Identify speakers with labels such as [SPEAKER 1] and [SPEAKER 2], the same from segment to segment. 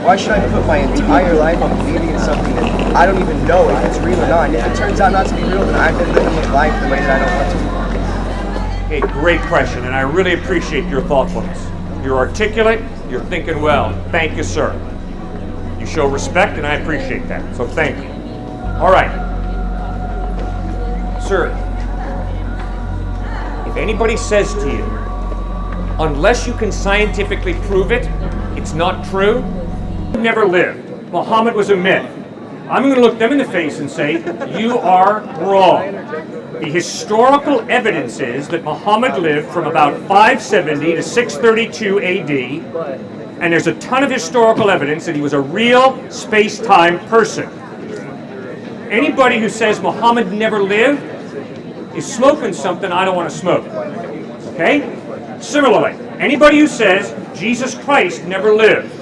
[SPEAKER 1] Why should I put my entire life on believing in something that I don't even know if it's real or not? And if it turns out not to be real, then I've been living my life the way that I don't want to.
[SPEAKER 2] A great question, and I really appreciate your thoughtfulness. You're articulate, you're thinking well. Thank you, sir. You show respect, and I appreciate that, so thank you. All right. Sir, if anybody says to you, unless you can scientifically prove it, it's not true, never lived. Muhammad was a myth. I'm going to look them in the face and say, you are wrong. The historical evidence is that Muhammad lived from about 570 to 632 AD, and there's a ton of historical evidence that he was a real space-time person. Anybody who says Muhammad never lived is smoking something I don't want to smoke. Okay? Similarly, anybody who says Jesus Christ never lived,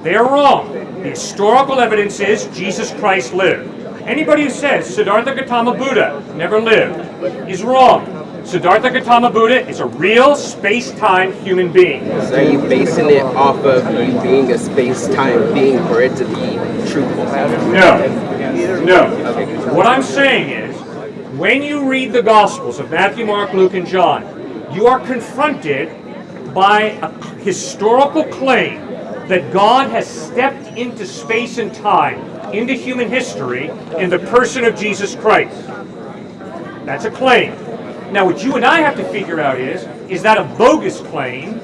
[SPEAKER 2] they are wrong. The historical evidence is Jesus Christ lived. Anybody who says Siddhartha Gautama Buddha never lived is wrong. Siddhartha Gautama Buddha is a real space-time human being.
[SPEAKER 3] So are you basing it off of you being a space-time being for it to be truthful?
[SPEAKER 2] No. Okay. What I'm saying is, when you read the Gospels of Matthew, Mark, Luke, and John, you are confronted by a historical claim that God has stepped into space and time, into human history, in the person of Jesus Christ. That's a claim. Now, what you and I have to figure out is that a bogus claim,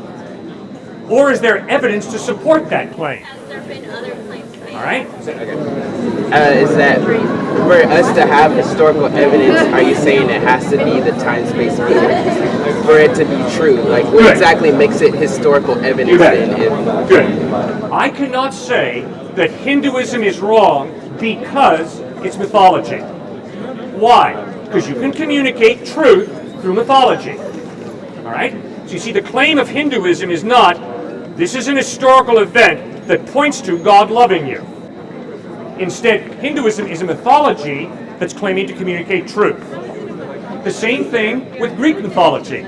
[SPEAKER 2] or is there evidence to support that claim?
[SPEAKER 4] Has there been other claims made?
[SPEAKER 2] All right?
[SPEAKER 3] Is that for us to have historical evidence, are you saying it has to be the time-space being for it to be true? Like, what exactly makes it historical evidence then?
[SPEAKER 2] Good. I cannot say that Hinduism is wrong because it's mythology. Why? Because you can communicate truth through mythology. All right? So you see, the claim of Hinduism is not, this is an historical event that points to God loving you. Instead, Hinduism is a mythology that's claiming to communicate truth. The same thing with Greek mythology.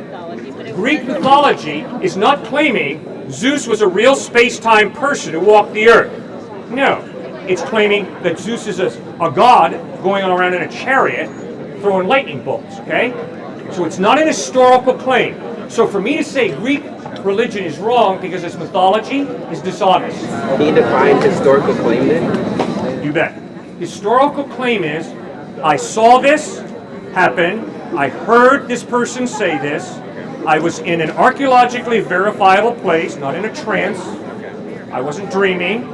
[SPEAKER 2] Greek mythology is not claiming Zeus was a real space-time person who walked the earth. No. It's claiming that Zeus is a god going around in a chariot throwing lightning bolts, okay? So it's not an historical claim. So for me to say Greek religion is wrong because it's mythology is dishonest.
[SPEAKER 3] Can you define historical claim then?
[SPEAKER 2] You bet. Historical claim is, I saw this happen, I heard this person say this, I was in an archaeologically verifiable place, not in a trance, I wasn't dreaming,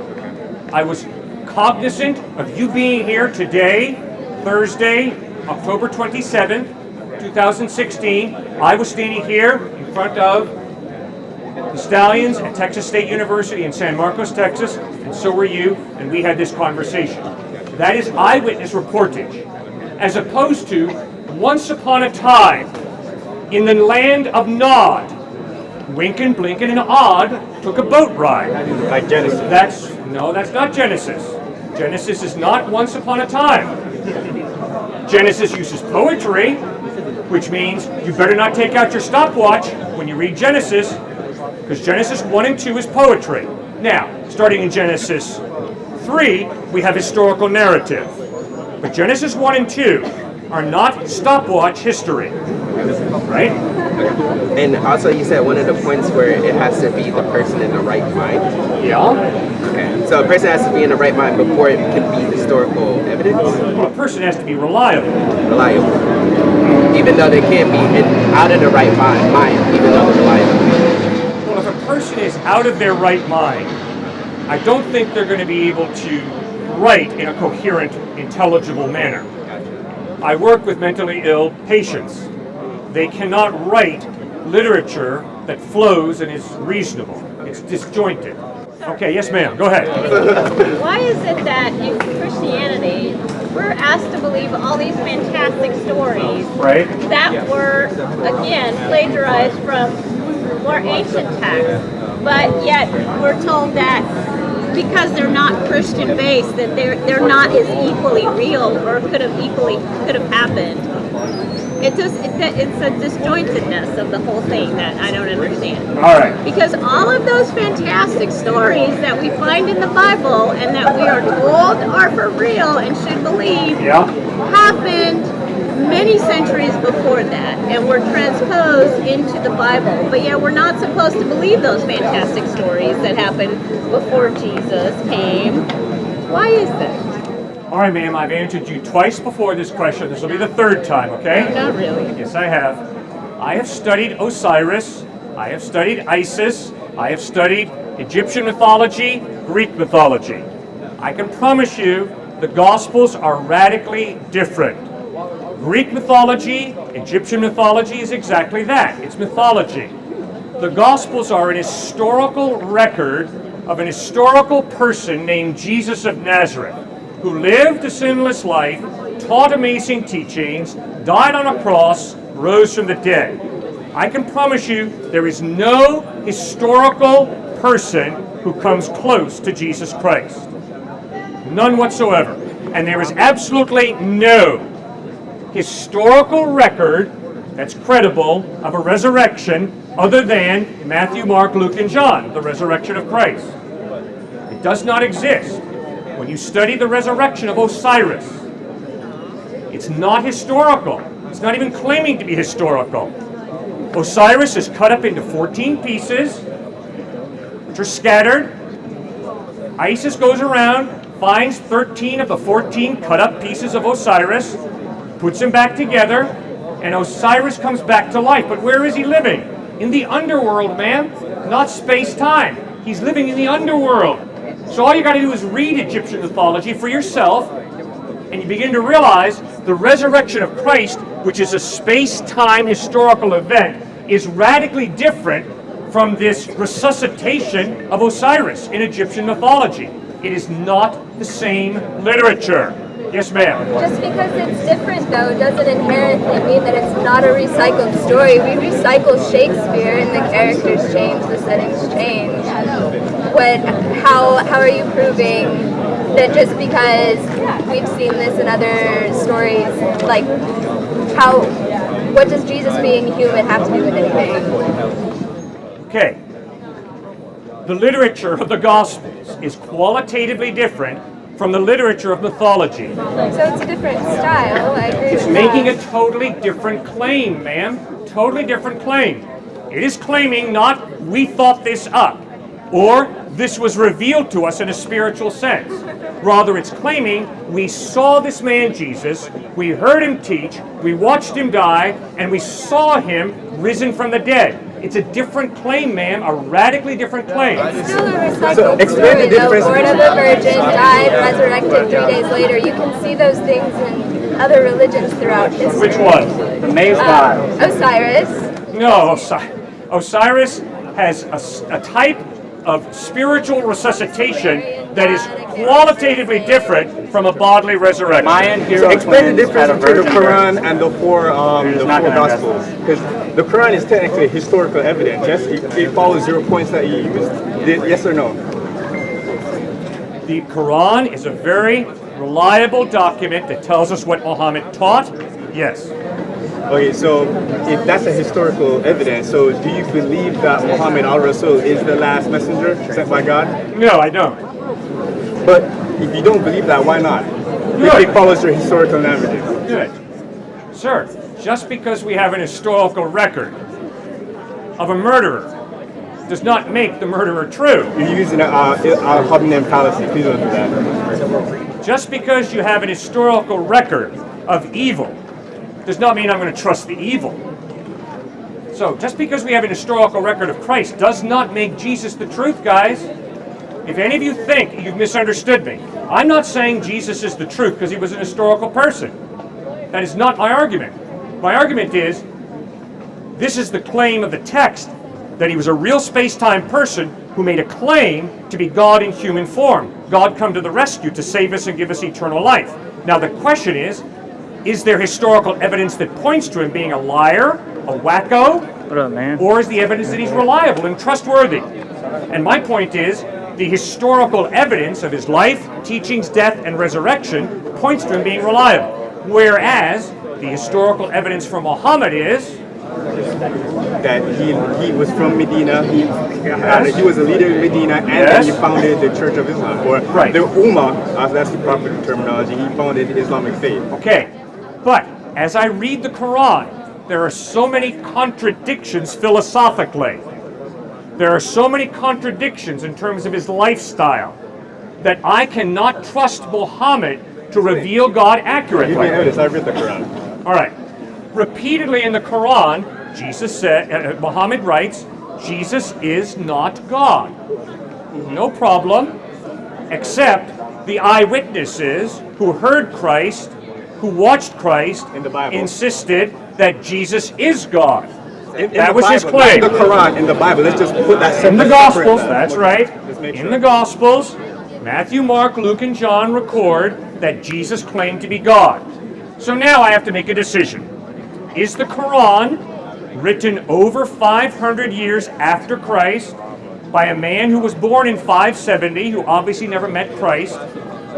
[SPEAKER 2] I was cognizant of you being here today, Thursday, October 27th, 2016. I was standing here in front of the Stallions at Texas State University in San Marcos, Texas, and so were you, and we had this conversation. That is eyewitness reportage, as opposed to once upon a time in the land of Nod, Winkin, Blinkin, and Odd took a boat ride.
[SPEAKER 1] Like Genesis.
[SPEAKER 2] That's not Genesis. Genesis is not once upon a time. Genesis uses poetry, which means you better not take out your stopwatch when you read Genesis, because Genesis 1 and 2 is poetry. Now, starting in Genesis 3, we have historical narrative. But Genesis 1 and 2 are not stopwatch history, right?
[SPEAKER 3] And also you said one of the points where it has to be the person in the right mind.
[SPEAKER 2] Yeah.
[SPEAKER 3] Okay. So a person has to be in the right mind before it can be historical evidence?
[SPEAKER 2] Well, a person has to be reliable.
[SPEAKER 3] Reliable. Even though they can't be out of the right mind, even though they're reliable.
[SPEAKER 2] Well, if a person is out of their right mind, I don't think they're going to be able to write in a coherent, intelligible manner. I work with mentally ill patients. They cannot write literature that flows and is reasonable. It's disjointed. Okay, yes ma'am, go ahead.
[SPEAKER 4] Why is it that in Christianity, we're asked to believe all these fantastic stories that were, again, plagiarized from more ancient texts, but yet we're told that because they're not Christian based, that they're not as equally real or could have happened. it's a disjointedness of the whole thing that I don't understand.
[SPEAKER 2] All right.
[SPEAKER 4] Because all of those fantastic stories that we find in the Bible and that we are told are for real and should believe happened many centuries before that and were transposed into the Bible. But yet we're not supposed to believe those fantastic stories that happened before Jesus came. Why is that?
[SPEAKER 2] All right, ma'am, I've answered you twice before this question. This will be the third time, okay?
[SPEAKER 4] Not really.
[SPEAKER 2] Yes, I have. I have studied Osiris. I have studied Isis. I have studied Egyptian mythology, Greek mythology. I can promise you the Gospels are radically different. Greek mythology, Egyptian mythology is exactly that. It's mythology. The Gospels are an historical record of an historical person named Jesus of Nazareth, who lived a sinless life, taught amazing teachings, died on a cross, rose from the dead. I can promise you there is no historical person who comes close to Jesus Christ. None whatsoever. And there is absolutely no historical record that's credible of a resurrection other than Matthew, Mark, Luke, and John, the resurrection of Christ. It does not exist. When you study the resurrection of Osiris, it's not historical. It's not even claiming to be historical. Osiris is cut up into 14 pieces, which are scattered. Isis goes around, finds 13 of the 14 cut up pieces of Osiris, puts them back together, and Osiris comes back to life. But where is he living? In the underworld, ma'am, not space-time. He's living in the underworld. So all you got to do is read Egyptian mythology for yourself, and you begin to realize the resurrection of Christ, which is a space-time historical event, is radically different from this resuscitation of Osiris in Egyptian mythology. It is not the same literature. Yes, ma'am.
[SPEAKER 5] Just because it's different, though, doesn't inherently mean that it's not a recycled story. We recycle Shakespeare, and the characters change, the settings change. How are you proving that just because we've seen this in other stories, like, what does Jesus being human have to do with anything?
[SPEAKER 2] Okay. The literature of the Gospels is qualitatively different from the literature of mythology.
[SPEAKER 5] So it's a different style, I agree
[SPEAKER 2] It's
[SPEAKER 5] with
[SPEAKER 2] making
[SPEAKER 5] that.
[SPEAKER 2] a totally different claim, ma'am. Totally different claim. It is claiming not, we thought this up, or this was revealed to us in a spiritual sense. Rather, it's claiming we saw this man Jesus, we heard him teach, we watched him die, and we saw him risen from the dead. It's a different claim, ma'am, a radically different claim.
[SPEAKER 5] It's still a recycled story, though. Born of a virgin, died, resurrected 3 days later. You can see those things in other religions throughout history.
[SPEAKER 2] Which one?
[SPEAKER 6] The maze god.
[SPEAKER 5] Osiris.
[SPEAKER 2] No, Osiris has a type of spiritual resuscitation that is qualitatively different from a bodily resurrection.
[SPEAKER 6] Mayan hero
[SPEAKER 7] So explain the
[SPEAKER 6] twins
[SPEAKER 7] difference
[SPEAKER 6] had a
[SPEAKER 7] between the
[SPEAKER 6] virgin
[SPEAKER 7] Quran
[SPEAKER 6] birth.
[SPEAKER 7] and the four
[SPEAKER 6] not gonna address
[SPEAKER 7] Gospels. Because the Quran is technically historical evidence. Yes, it follows your points that you used. Yes or no?
[SPEAKER 2] The Quran is a very reliable document that tells us what Mohammed taught. Yes.
[SPEAKER 7] Okay, so if that's a historical evidence, so do you believe that Muhammad al-Rasul is the last messenger sent by God?
[SPEAKER 2] No, I don't.
[SPEAKER 7] But if you don't believe that, why not? If it follows your historical narrative.
[SPEAKER 2] Good. Sir, just because we have an historical record of a murderer does not make the murderer true.
[SPEAKER 7] You're using a hominem fallacy. Please don't do that.
[SPEAKER 2] Just because you have an historical record of evil does not mean I'm going to trust the evil. So, just because we have an historical record of Christ does not make Jesus the truth, guys. If any of you think you've misunderstood me, I'm not saying Jesus is the truth because he was an historical person. That is not my argument. My argument is, this is the claim of the text, that he was a real space-time person who made a claim to be God in human form. God come to the rescue to save us and give us eternal life. Now the question is there historical evidence that points to him being a liar, a wacko,
[SPEAKER 6] What up, man?
[SPEAKER 2] or is the evidence that he's reliable and trustworthy? And my point is, the historical evidence of his life, teachings, death, and resurrection points to him being reliable. Whereas The historical evidence for Muhammad is
[SPEAKER 7] that he was from Medina, he was a leader in Medina, and then he founded the Church of Islam, or the Ummah, that's the proper terminology. He founded the Islamic faith.
[SPEAKER 2] Okay, but as I read the Quran, there are so many contradictions philosophically. There are so many contradictions in terms of his lifestyle that I cannot trust Muhammad to reveal God accurately.
[SPEAKER 7] You may notice I read the Quran.
[SPEAKER 2] All right. Repeatedly in the Quran, Jesus said, Muhammad writes, Jesus is not God. No problem, except the eyewitnesses who heard Christ, who watched Christ,
[SPEAKER 7] in the Bible,
[SPEAKER 2] insisted that Jesus is God.
[SPEAKER 7] In
[SPEAKER 2] that
[SPEAKER 7] the
[SPEAKER 2] was
[SPEAKER 7] Bible,
[SPEAKER 2] his claim.
[SPEAKER 7] Not the Quran, in the Bible. Let's just put that
[SPEAKER 2] in the Gospels, that's right.
[SPEAKER 7] In
[SPEAKER 2] In the Gospels, Matthew, Mark, Luke, and John record that Jesus claimed to be God. So now I have to make a decision. Is the Quran written over 500 years after Christ by a man who was born in 570, who obviously never met Christ?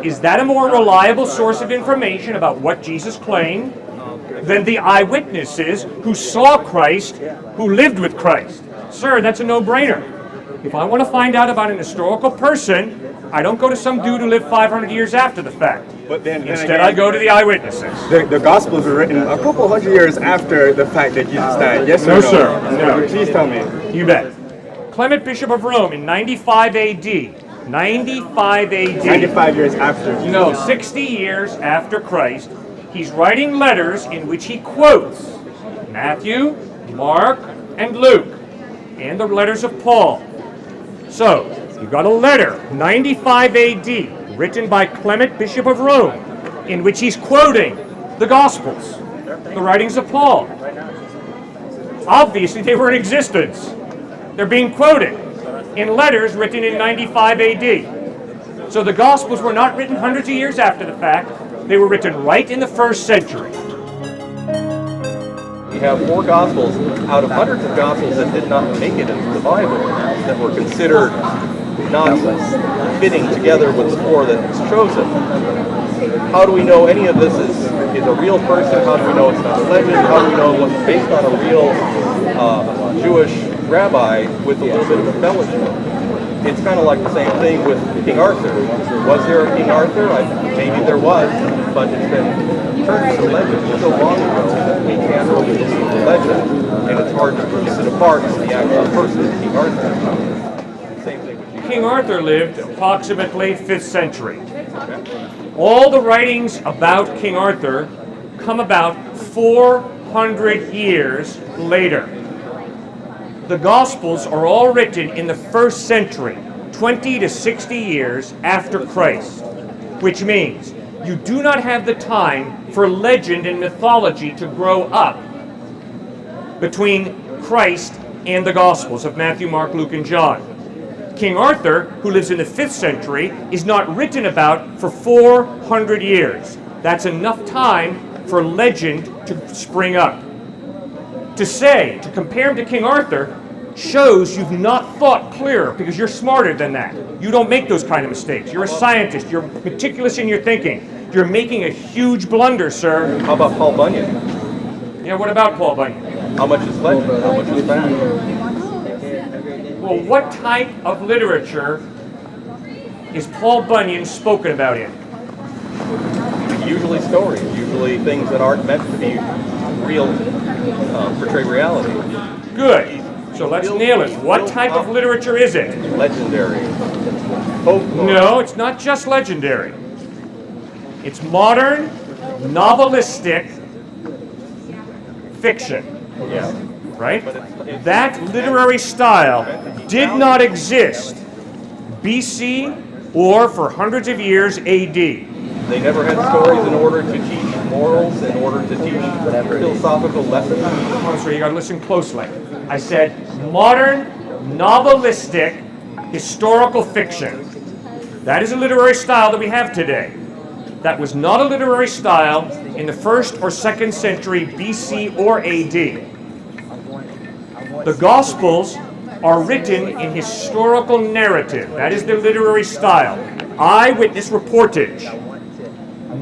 [SPEAKER 2] Is that a more reliable source of information about what Jesus claimed than the eyewitnesses who saw Christ, who lived with Christ? Sir, that's a no-brainer. If I want to find out about an historical person, I don't go to some dude who lived 500 years after the fact.
[SPEAKER 7] But then
[SPEAKER 2] Instead,
[SPEAKER 7] again,
[SPEAKER 2] I go to the eyewitnesses.
[SPEAKER 7] The Gospels were written a couple hundred years after the fact that Jesus died. Yes or no?
[SPEAKER 2] No, sir. No.
[SPEAKER 7] Please tell me.
[SPEAKER 2] You bet. Clement, Bishop of Rome, in 95 A.D., 95 A.D.
[SPEAKER 7] 95 years after.
[SPEAKER 2] No, 60 years after Christ, he's writing letters in which he quotes Matthew, Mark, and Luke, and the letters of Paul. So, you've got a letter, 95 A.D., written by Clement, Bishop of Rome, in which he's quoting the Gospels, the writings of Paul. Obviously, they were in existence. They're being quoted in letters written in 95 AD. So the Gospels were not written hundreds of years after the fact. They were written right in the first century.
[SPEAKER 8] We have 4 Gospels out of hundreds of Gospels that did not make it into the Bible, that were considered not fitting together with the 4 that was chosen. How do we know any of this is a real person? How do we know it's not a legend? How do we know it wasn't based on a real Jewish rabbi with a little bit of embellishment? It's kind of like the same thing with King Arthur. Was there a King Arthur? Maybe there was, but it's been turned to legend so long ago that we can't really believe the legend, and it's hard to piece it apart from the actual person, King Arthur. Same thing with
[SPEAKER 2] King Arthur lived approximately 5th century. All the writings about King Arthur come about 400 years later. The Gospels are all written in the 1st century, 20 to 60 years after Christ, which means you do not have the time for legend and mythology to grow up between Christ and the Gospels of Matthew, Mark, Luke, and John. King Arthur, who lives in the 5th century, is not written about for 400 years. That's enough time for legend to spring up. To compare him to King Arthur, shows you've not thought clearer, because you're smarter than that. You don't make those kind of mistakes. You're a scientist. You're meticulous in your thinking. You're making a huge blunder, sir.
[SPEAKER 8] How about Paul Bunyan?
[SPEAKER 2] Yeah, what about Paul Bunyan?
[SPEAKER 8] How much is legend? How much is fact?
[SPEAKER 2] Well, what type of literature is Paul Bunyan spoken about in?
[SPEAKER 8] Usually stories, usually things that aren't meant to be real, portray reality.
[SPEAKER 2] Good. So let's nail it. What type of literature is it?
[SPEAKER 8] Legendary. Folklore.
[SPEAKER 2] No, it's not just legendary. It's modern, novelistic fiction.
[SPEAKER 8] Yeah.
[SPEAKER 2] Right? That literary style did not exist BC or for hundreds of years AD.
[SPEAKER 8] They never had stories in order to teach morals, in order to teach philosophical lessons.
[SPEAKER 2] So you got to listen closely. I said modern, novelistic, historical fiction. That is a literary style that we have today. That was not a literary style in the 1st or 2nd century BC or AD. The Gospels are written in historical narrative. That is the literary style. Eyewitness reportage.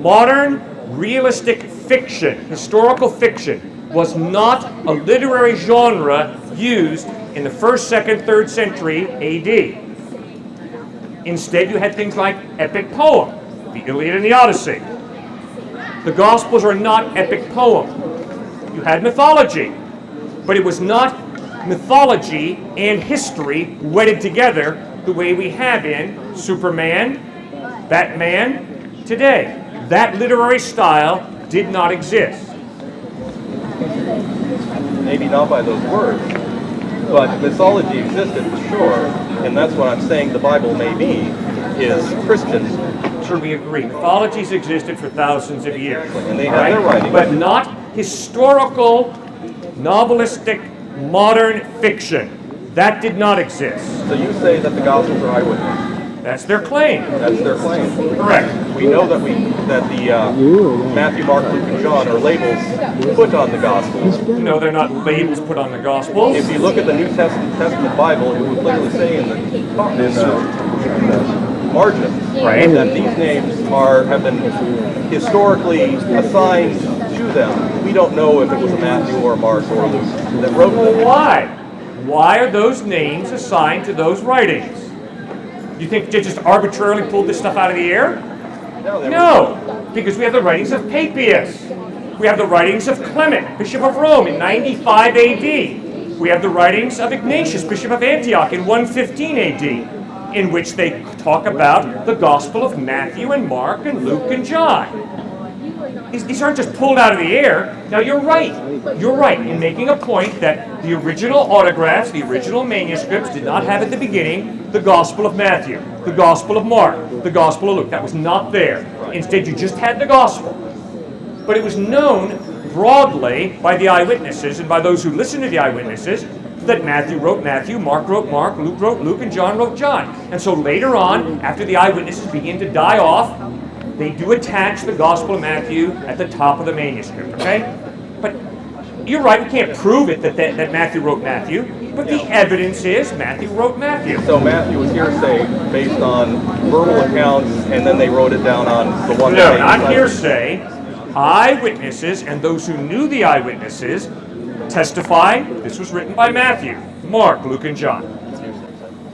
[SPEAKER 2] Modern, realistic fiction, historical fiction, was not a literary genre used in the 1st, 2nd, 3rd century AD. Instead, you had things like epic poem, the Iliad and the Odyssey. The Gospels are not epic poem. You had mythology, but it was not mythology and history wedded together the way we have in Superman, Batman, today. That literary style did not exist.
[SPEAKER 8] Maybe not by those words, but mythology existed for sure, and that's what I'm saying the Bible may be, is Christian.
[SPEAKER 2] Sure, we agree. Mythologies existed for thousands of years.
[SPEAKER 8] And they have their writings.
[SPEAKER 2] But not historical, novelistic, modern fiction. That did not exist.
[SPEAKER 8] So you say that the Gospels are eyewitness.
[SPEAKER 2] That's their claim.
[SPEAKER 8] That's their claim.
[SPEAKER 2] Correct.
[SPEAKER 8] We know that the Matthew, Mark, Luke, and John are labels put on the Gospels.
[SPEAKER 2] No, they're not labels put on the Gospels.
[SPEAKER 8] If you look at the New Testament Bible, it would clearly say in the margins that these names have been historically assigned to them. We don't know if it was a Matthew or a Mark or a Luke that wrote them.
[SPEAKER 2] Why? Why are those names assigned to those writings? You think they just arbitrarily pulled this stuff out of the air? No, because we have the writings of Papias. We have the writings of Clement, Bishop of Rome, in 95 AD. We have the writings of Ignatius, Bishop of Antioch, in 115 AD, in which they talk about the Gospel of Matthew and Mark and Luke and John. These aren't just pulled out of the air. Now, you're right. You're right in making a point that the original autographs, the original manuscripts, did not have at the beginning the Gospel of Matthew, the Gospel of Mark, the Gospel of Luke. That was not there. Instead, you just had the Gospel. But it was known broadly by the eyewitnesses and by those who listened to the eyewitnesses that Matthew wrote Matthew, Mark wrote Mark, Luke wrote Luke, and John wrote John. And so later on, after the eyewitnesses begin to die off, they do attach the Gospel of Matthew at the top of the manuscript, okay? But you're right, we can't prove it that Matthew wrote Matthew, but the evidence is Matthew wrote Matthew.
[SPEAKER 8] So Matthew was hearsay based on verbal accounts, and then they wrote it down on the one.
[SPEAKER 2] No, not hearsay. Eyewitnesses and those who knew the eyewitnesses testify this was written by Matthew, Mark, Luke, and John.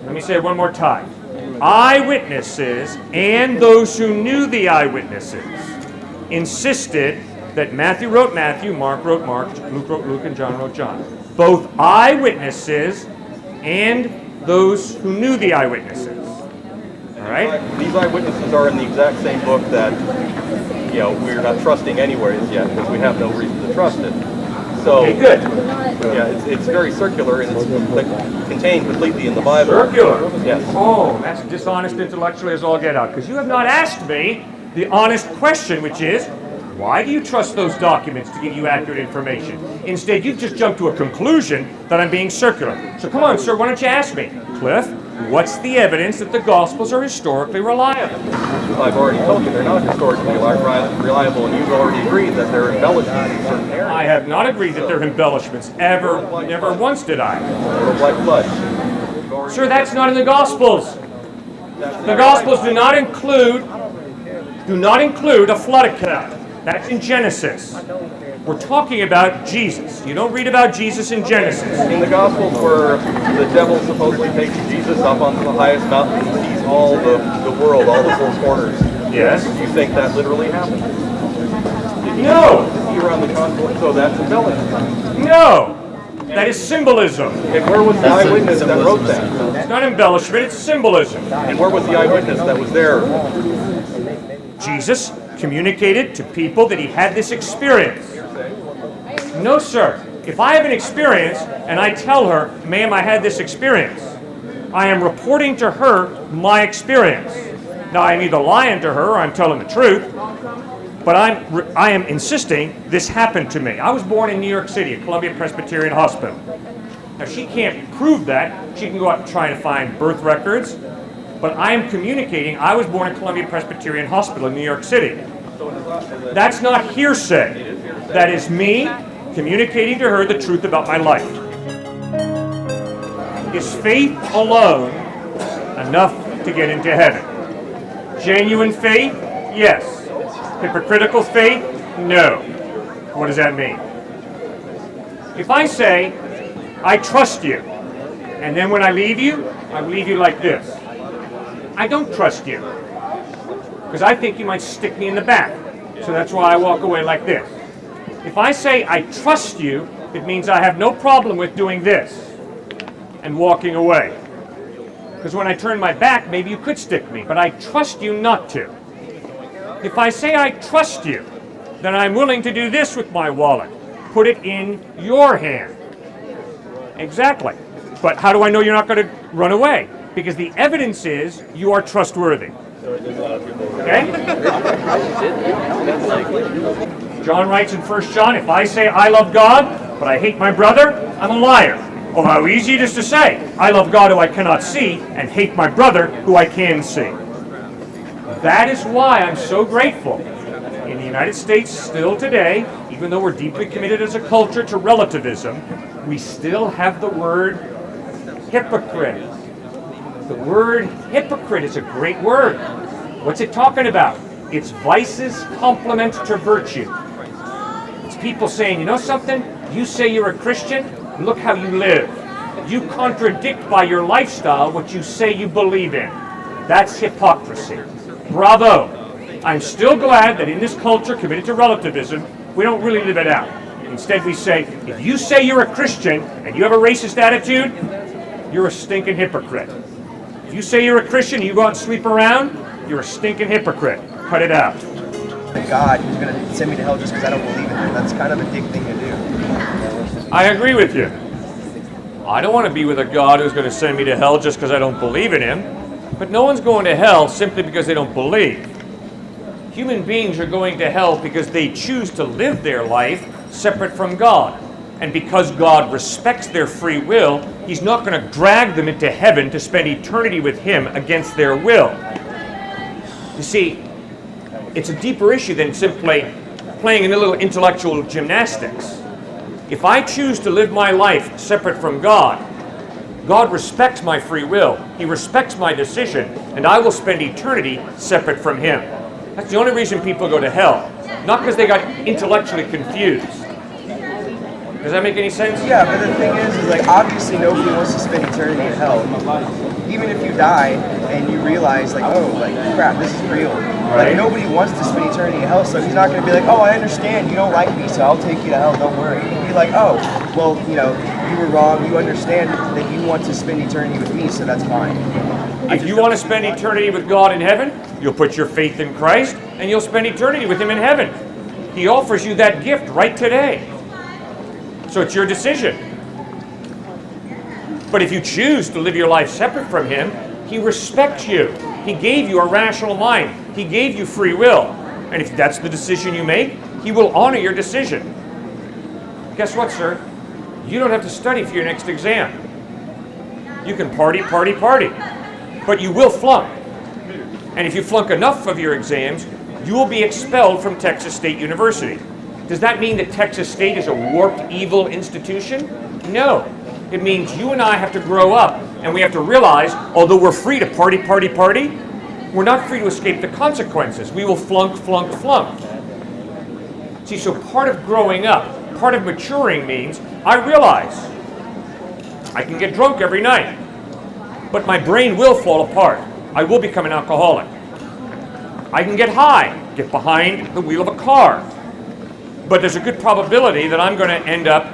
[SPEAKER 2] Let me say it one more time. Eyewitnesses and those who knew the eyewitnesses insisted that Matthew wrote Matthew, Mark wrote Mark, Luke wrote Luke, and John wrote John. Both eyewitnesses and those who knew the eyewitnesses. All right?
[SPEAKER 8] These eyewitnesses are in the exact same book that, we're not trusting anywhere yet because we have no reason to trust it. So,
[SPEAKER 2] okay, good.
[SPEAKER 8] Yeah, it's very circular and it's contained completely in the Bible.
[SPEAKER 2] Circular?
[SPEAKER 8] Yes.
[SPEAKER 2] Oh, that's dishonest intellectually as all get out. Because you have not asked me the honest question, which is, why do you trust those documents to give you accurate information? Instead, you've just jumped to a conclusion that I'm being circular. So come on, sir, why don't you ask me? Cliff, what's the evidence that the Gospels are historically reliable?
[SPEAKER 8] I've already told you they're not historically reliable, and you've already agreed that they're embellishments in certain areas.
[SPEAKER 2] I have not agreed that they're embellishments, ever, never once did I.
[SPEAKER 8] Or like blood.
[SPEAKER 2] Sir, that's not in the Gospels. The Gospels do not include a flood account. That's in Genesis. We're talking about Jesus. You don't read about Jesus in Genesis.
[SPEAKER 8] In the Gospels where the devil supposedly takes Jesus up onto the highest mountain and sees all the world, all the four corners.
[SPEAKER 2] Yes.
[SPEAKER 8] Do you think that literally happened?
[SPEAKER 2] No.
[SPEAKER 8] See around the continent, so that's embellishment.
[SPEAKER 2] No. That is symbolism.
[SPEAKER 8] And where was the eyewitness that wrote that?
[SPEAKER 2] It's not embellishment, it's symbolism.
[SPEAKER 8] And where was the eyewitness that was there?
[SPEAKER 2] Jesus communicated to people that he had this experience. No, sir. If I have an experience and I tell her, ma'am, I had this experience, I am reporting to her my experience. Now, I'm either lying to her or I'm telling the truth, but I am insisting this happened to me. I was born in New York City at Columbia Presbyterian Hospital. Now, she can't prove that. She can go out and try to find birth records, but I am communicating I was born at Columbia Presbyterian Hospital in New York City. That's not hearsay. That is me communicating to her the truth about my life. Is faith alone enough to get into heaven? Genuine faith? Yes. Hypocritical faith? No. What does that mean? If I say, I trust you, and then when I leave you like this. I don't trust you, because I think you might stick me in the back. So that's why I walk away like this. If I say, I trust you, it means I have no problem with doing this and walking away. Because when I turn my back, maybe you could stick me, but I trust you not to. If I say I trust you, then I'm willing to do this with my wallet. Put it in your hand. Exactly. But how do I know you're not going to run away? Because the evidence is you are trustworthy. Okay? John writes in 1 John, if I say I love God, but I hate my brother, I'm a liar. Oh, how easy it is to say, I love God who I cannot see, and hate my brother who I can see. That is why I'm so grateful. In the United States, still today, even though we're deeply committed as a culture to relativism, we still have the word hypocrite. The word hypocrite is a great word. What's it talking about? It's vice's complement to virtue. It's people saying, you know something? You say you're a Christian, look how you live. You contradict by your lifestyle what you say you believe in. That's hypocrisy. Bravo. I'm still glad that in this culture committed to relativism, we don't really live it out. Instead we say, if you say you're a Christian and you have a racist attitude, you're a stinking hypocrite. If you say you're a Christian and you go out and sleep around, you're a stinking hypocrite. Cut it out.
[SPEAKER 1] God who's going to send me to hell just because I don't believe in him. That's kind of a dick thing to do.
[SPEAKER 2] I agree with you. I don't want to be with a God who's going to send me to hell just because I don't believe in him. But no one's going to hell simply because they don't believe. Human beings are going to hell because they choose to live their life separate from God. And because God respects their free will, he's not going to drag them into heaven to spend eternity with him against their will. You see, it's a deeper issue than simply playing in a little intellectual gymnastics. If I choose to live my life separate from God, God respects my free will. He respects my decision, and I will spend eternity separate from him. That's the only reason people go to hell. Not because they got intellectually confused. Does that make any sense?
[SPEAKER 1] Yeah, but the thing is like, obviously nobody wants to spend eternity in hell. Even if you die and you realize, like, oh, like, crap, this is real.
[SPEAKER 2] Right.
[SPEAKER 1] Like, nobody wants to spend eternity in hell, so he's not going to be like, oh, I understand, you don't like me, so I'll take you to hell, don't worry. He'd be like, oh, well, you know, you were wrong, you understand that you want to spend eternity with me, so that's fine.
[SPEAKER 2] If you want to spend eternity with God in heaven, you'll put your faith in Christ, and you'll spend eternity with him in heaven. He offers you that gift right today. So it's your decision. But if you choose to live your life separate from him, he respects you. He gave you a rational mind. He gave you free will. And if that's the decision you make, he will honor your decision. Guess what, sir? You don't have to study for your next exam. You can party, party, party. But you will flunk. And if you flunk enough of your exams, you will be expelled from Texas State University. Does that mean that Texas State is a warped, evil institution? No. It means you and I have to grow up, and we have to realize, although we're free to party, party, party, we're not free to escape the consequences. We will flunk, flunk, flunk. See, so part of growing up, part of maturing means I realize I can get drunk every night, but my brain will fall apart. I will become an alcoholic. I can get high, get behind the wheel of a car, but there's a good probability that I'm going to end up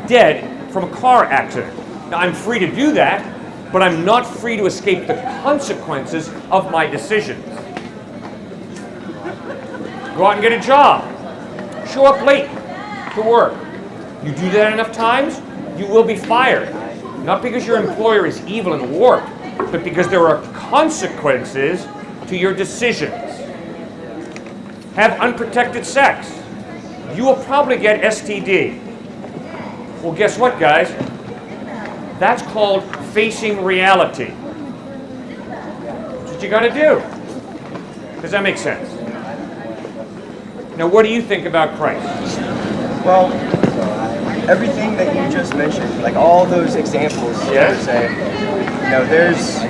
[SPEAKER 2] dead from a car accident. Now, I'm free to do that, but I'm not free to escape the consequences of my decisions. Go out and get a job. Show up late to work. You do that enough times, you will be fired. Not because your employer is evil and warped, but because there are consequences to your decisions. Have unprotected sex. You will probably get STD. Well, guess what, guys? That's called facing reality. That's what you got to do. Does that make sense? Now, what do you think about Christ?
[SPEAKER 1] Well, everything that you just mentioned, like all those examples,
[SPEAKER 2] Yes.
[SPEAKER 1] say, you know, there's,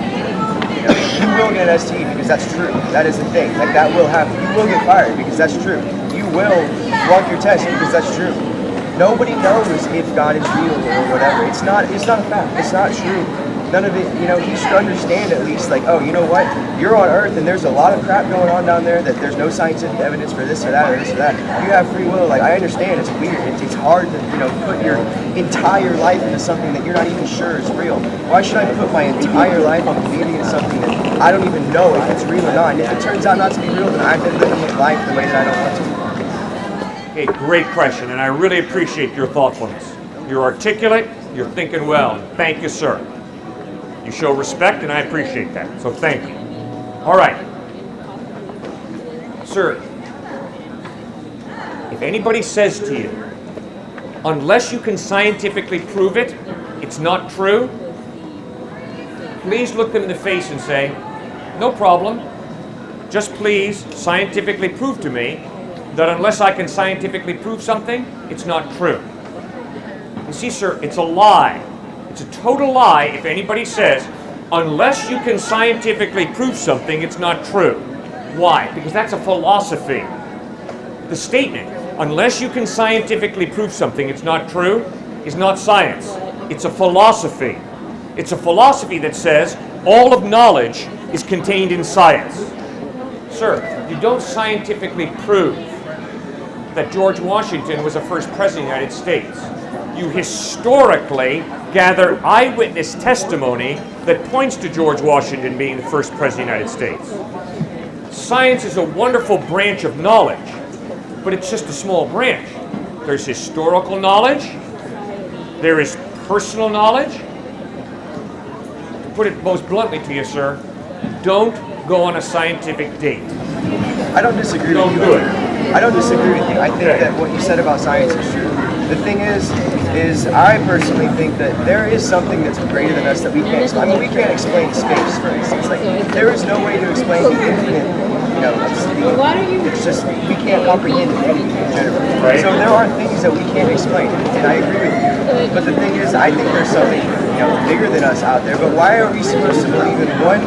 [SPEAKER 1] you will get an STD because that's true. That is the thing. Like, that will happen. You will get fired because that's true. You will flunk your test because that's true. Nobody knows if God is real or whatever. It's not a fact. It's not true. None of it, you should understand at least, like, oh, you know what? You're on Earth and there's a lot of crap going on down there that there's no scientific evidence for this or that or this or that. You have free will. Like, I understand it's weird. It's hard to, put your entire life into something that you're not even sure is real. Why should I put my entire life on believing in something that I don't even know if it's real or not? And if it turns out not to be real, then I've been living life the way that I don't want to.
[SPEAKER 2] Okay, great question, and I really appreciate your thoughtfulness. You're articulate, you're thinking well. Thank you, sir. You show respect, and I appreciate that, so thank you. All right. Sir, if anybody says to you, unless you can scientifically prove it, it's not true, please look them in the face and say, no problem. Just please scientifically prove to me that unless I can scientifically prove something, it's not true. You see, sir, it's a lie. It's a total lie if anybody says, unless you can scientifically prove something, it's not true. Why? Because that's a philosophy. The statement, unless you can scientifically prove something, it's not true, is not science. It's a philosophy. It's a philosophy that says all of knowledge is contained in science. Sir, you don't scientifically prove that George Washington was the first president of the United States. You historically gather eyewitness testimony that points to George Washington being the first president of the United States. Science is a wonderful branch of knowledge, but it's just a small branch. There's historical knowledge, there is personal knowledge. To put it most bluntly to you, sir, don't go on a scientific date.
[SPEAKER 1] I don't disagree with you.
[SPEAKER 2] Don't do it.
[SPEAKER 1] I don't disagree with you. I think that what you said about science is true. The thing is I personally think that there is something that's greater than us that we can't explain. I mean, we can't explain space, for instance. Like, there is no way to explain the infinite, it's just, we can't comprehend infinity in general.
[SPEAKER 2] Right.
[SPEAKER 1] So there are things that we can't explain, and I agree with you. But the thing is, I think there's something, bigger than us out there. But why are we supposed to believe in one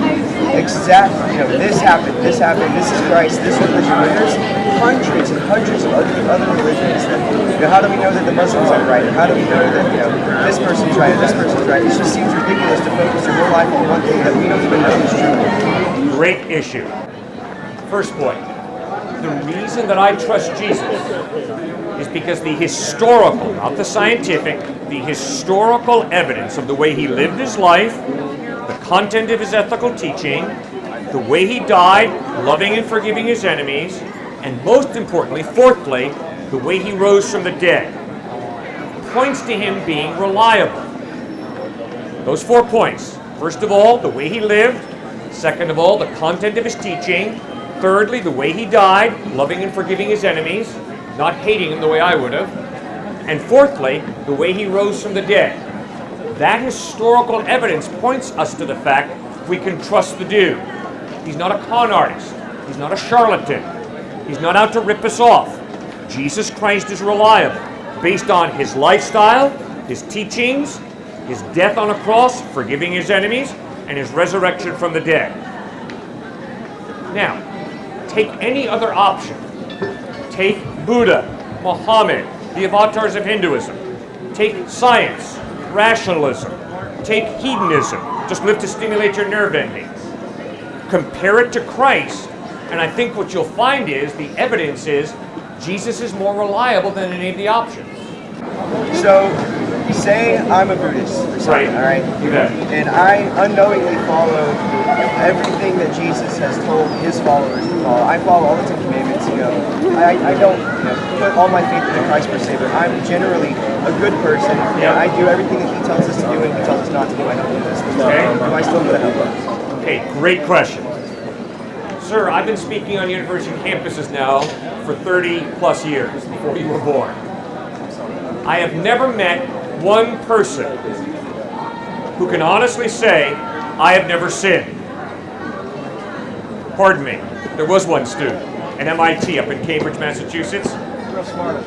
[SPEAKER 1] exact, this happened, this is Christ, this religion, when there's hundreds and hundreds of other religions that, how do we know that the Muslims are right? Or how do we know that, this person's right or this person's right? It just seems ridiculous to focus your whole life on one thing that we don't even know is true.
[SPEAKER 2] Great issue. First point, the reason that I trust Jesus is because the historical, not the scientific, the historical evidence of the way he lived his life, the content of his ethical teaching, the way he died, loving and forgiving his enemies, and most importantly, fourthly, the way he rose from the dead, points to him being reliable. Those 4 points. First of all, the way he lived. Second of all, the content of his teaching. Thirdly, the way he died, loving and forgiving his enemies, not hating them the way I would have. And fourthly, the way he rose from the dead. That historical evidence points us to the fact we can trust the dude. He's not a con artist. He's not a charlatan. He's not out to rip us off. Jesus Christ is reliable, based on his lifestyle, his teachings, his death on a cross, forgiving his enemies, and his resurrection from the dead. Now, take any other option. Take Buddha, Mohammed, the avatars of Hinduism. Take science, rationalism. Take hedonism, just live to stimulate your nerve endings. Compare it to Christ, and I think what you'll find is the evidence is Jesus is more reliable than any of the options.
[SPEAKER 1] So, say I'm a Buddhist or something, all right?
[SPEAKER 2] You bet.
[SPEAKER 1] And I unknowingly follow everything that Jesus has told his followers to follow. I follow all the 10 Commandments, I don't put all my faith in Christ per se, but I'm generally a good person. I do everything that he tells us to do, and he tells us not to do. I don't do this.
[SPEAKER 2] Okay.
[SPEAKER 1] Am I still going to help?
[SPEAKER 2] Okay, great question. Sir, I've been speaking on university campuses now for 30 plus years, before you were born. I have never met one person who can honestly say, I have never sinned. Pardon me, there was one student at MIT up in Cambridge, Massachusetts.
[SPEAKER 1] Real smart.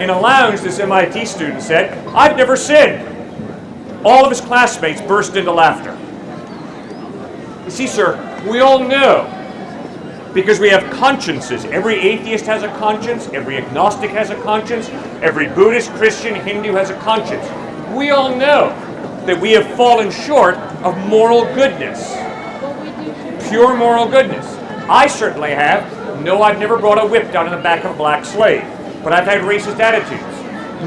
[SPEAKER 2] In a lounge, this MIT student said, I've never sinned. All of his classmates burst into laughter. You see, sir, we all know Because we have consciences. Every atheist has a conscience. Every agnostic has a conscience. Every Buddhist, Christian, Hindu has a conscience. We all know that we have fallen short of moral goodness. Pure moral goodness. I certainly have. No, I've never brought a whip down in the back of a black slave. But I've had racist attitudes.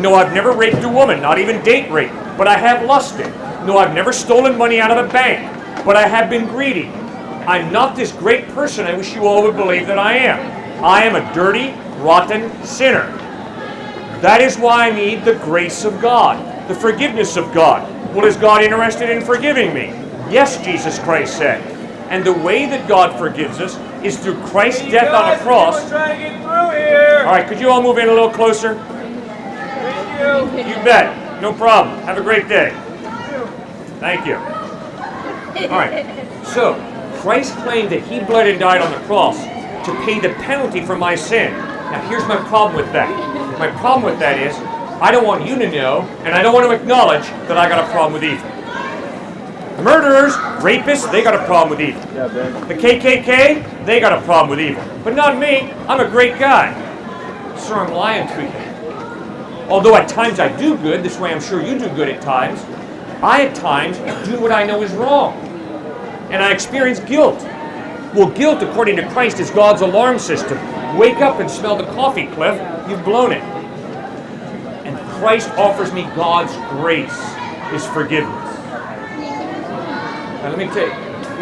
[SPEAKER 2] No, I've never raped a woman, not even date rape. But I have lusted. No, I've never stolen money out of a bank. But I have been greedy. I'm not this great person I wish you all would believe that I am. I am a dirty, rotten sinner. That is why I need the grace of God, the forgiveness of God. Well, is God interested in forgiving me? Yes, Jesus Christ said. And the way that God forgives us is through Christ's death on a cross.
[SPEAKER 9] Trying to get through here.
[SPEAKER 2] All right, could you all move in a little closer?
[SPEAKER 9] Thank you.
[SPEAKER 2] You bet. No problem. Have a great day. Thank you. All right. So, Christ claimed that he bled and died on the cross to pay the penalty for my sin. Now, here's my problem with that. My problem with that is, I don't want you to know, and I don't want to acknowledge that I got a problem with evil. Murderers, rapists, they got a problem with evil. The KKK, they got a problem with evil. But not me. I'm a great guy. Sir, I'm lying to you. Although at times I do good, this way I'm sure you do good at times, I at times do what I know is wrong. And I experience guilt. Well, guilt, according to Christ, is God's alarm system. Wake up and smell the coffee, Cliff. You've blown it. And Christ offers me God's grace, his forgiveness. Now let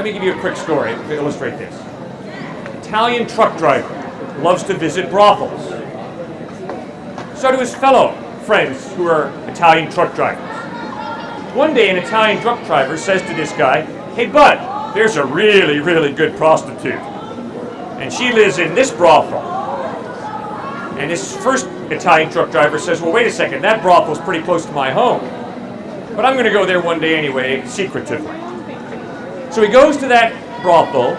[SPEAKER 2] me give you a quick story to illustrate this. Italian truck driver loves to visit brothels. So do his fellow friends who are Italian truck drivers. One day an Italian truck driver says to this guy, "Hey bud, there's a really, really good prostitute. And she lives in this brothel." And this first Italian truck driver says, "Well, wait a second, that brothel's pretty close to my home. But I'm going to go there one day anyway, secretively." So he goes to that brothel.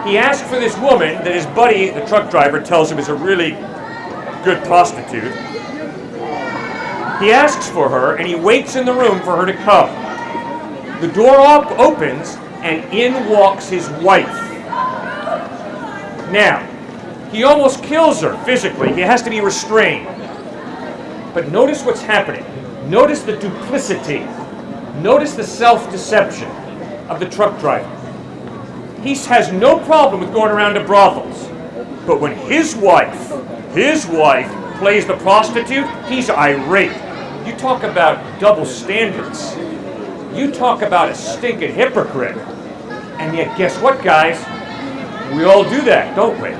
[SPEAKER 2] He asks for this woman that his buddy, the truck driver, tells him is a really good prostitute. He asks for her, and he waits in the room for her to come. The door opens, and in walks his wife. Now, he almost kills her physically. He has to be restrained. But notice what's happening. Notice the duplicity. Notice the self-deception of the truck driver. He has no problem with going around to brothels. But when his wife plays the prostitute, he's irate. You talk about double standards. You talk about a stinking hypocrite. And yet, guess what, guys? We all do that, don't we?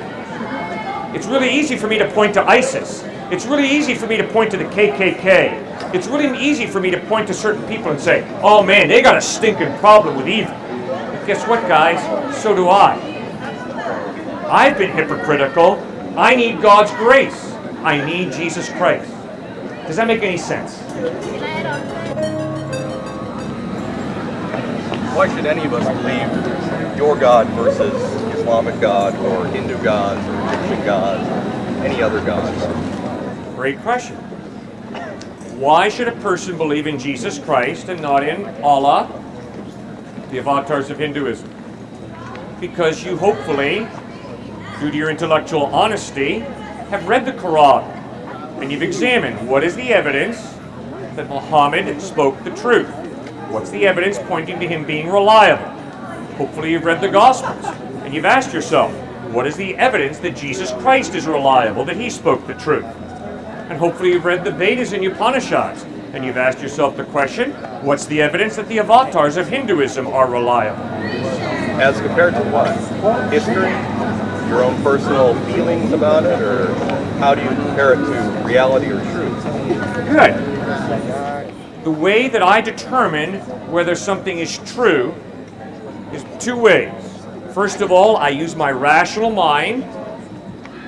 [SPEAKER 2] It's really easy for me to point to ISIS. It's really easy for me to point to the KKK. It's really easy for me to point to certain people and say, "Oh man, they got a stinking problem with evil." But guess what, guys? So do I. I've been hypocritical. I need God's grace. I need Jesus Christ. Does that make any sense?
[SPEAKER 8] Why should any of us believe your God versus Islamic God or Hindu gods or Egyptian gods, any other gods?
[SPEAKER 2] Great question. Why should a person believe in Jesus Christ and not in Allah, the avatars of Hinduism? Because you hopefully, due to your intellectual honesty, have read the Quran and you've examined what is the evidence that Muhammad spoke the truth. What's the evidence pointing to him being reliable? Hopefully you've read the Gospels and you've asked yourself, what is the evidence that Jesus Christ is reliable, that he spoke the truth? And hopefully you've read the Vedas and Upanishads and you've asked yourself the question, what's the evidence that the avatars of Hinduism are reliable?
[SPEAKER 8] As compared to what? History? Your own personal feelings about it? Or how do you compare it to reality or truth?
[SPEAKER 2] Good. The way that I determine whether something is true is two ways. First of all, I use my rational mind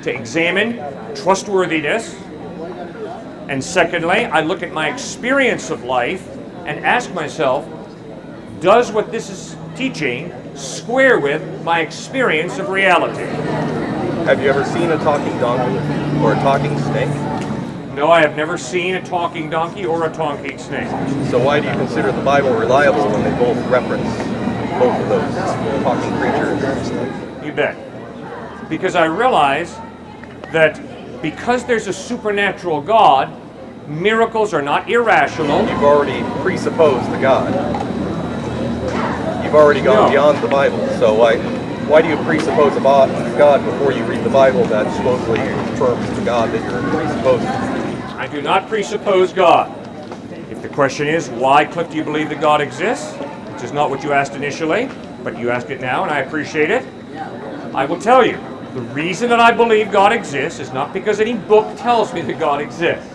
[SPEAKER 2] to examine trustworthiness. And secondly, I look at my experience of life and ask myself, does what this is teaching square with my experience of reality?
[SPEAKER 8] Have you ever seen a talking donkey or a talking snake?
[SPEAKER 2] No, I have never seen a talking donkey or a talking snake.
[SPEAKER 8] So why do you consider the Bible reliable when they both reference both of those talking creatures?
[SPEAKER 2] You bet. because I realize that because there's a supernatural God, miracles are not irrational.
[SPEAKER 8] You've already presupposed the God. You've already gone beyond the Bible. So why do you presuppose a God before you read the Bible that supposedly affirms the God that you're presupposing?
[SPEAKER 2] I do not presuppose God. If the question is, why, Cliff, do you believe that God exists? Which is not what you asked initially, but you asked it now, and I appreciate it. I will tell you, the reason that I believe God exists is not because any book tells me that God exists.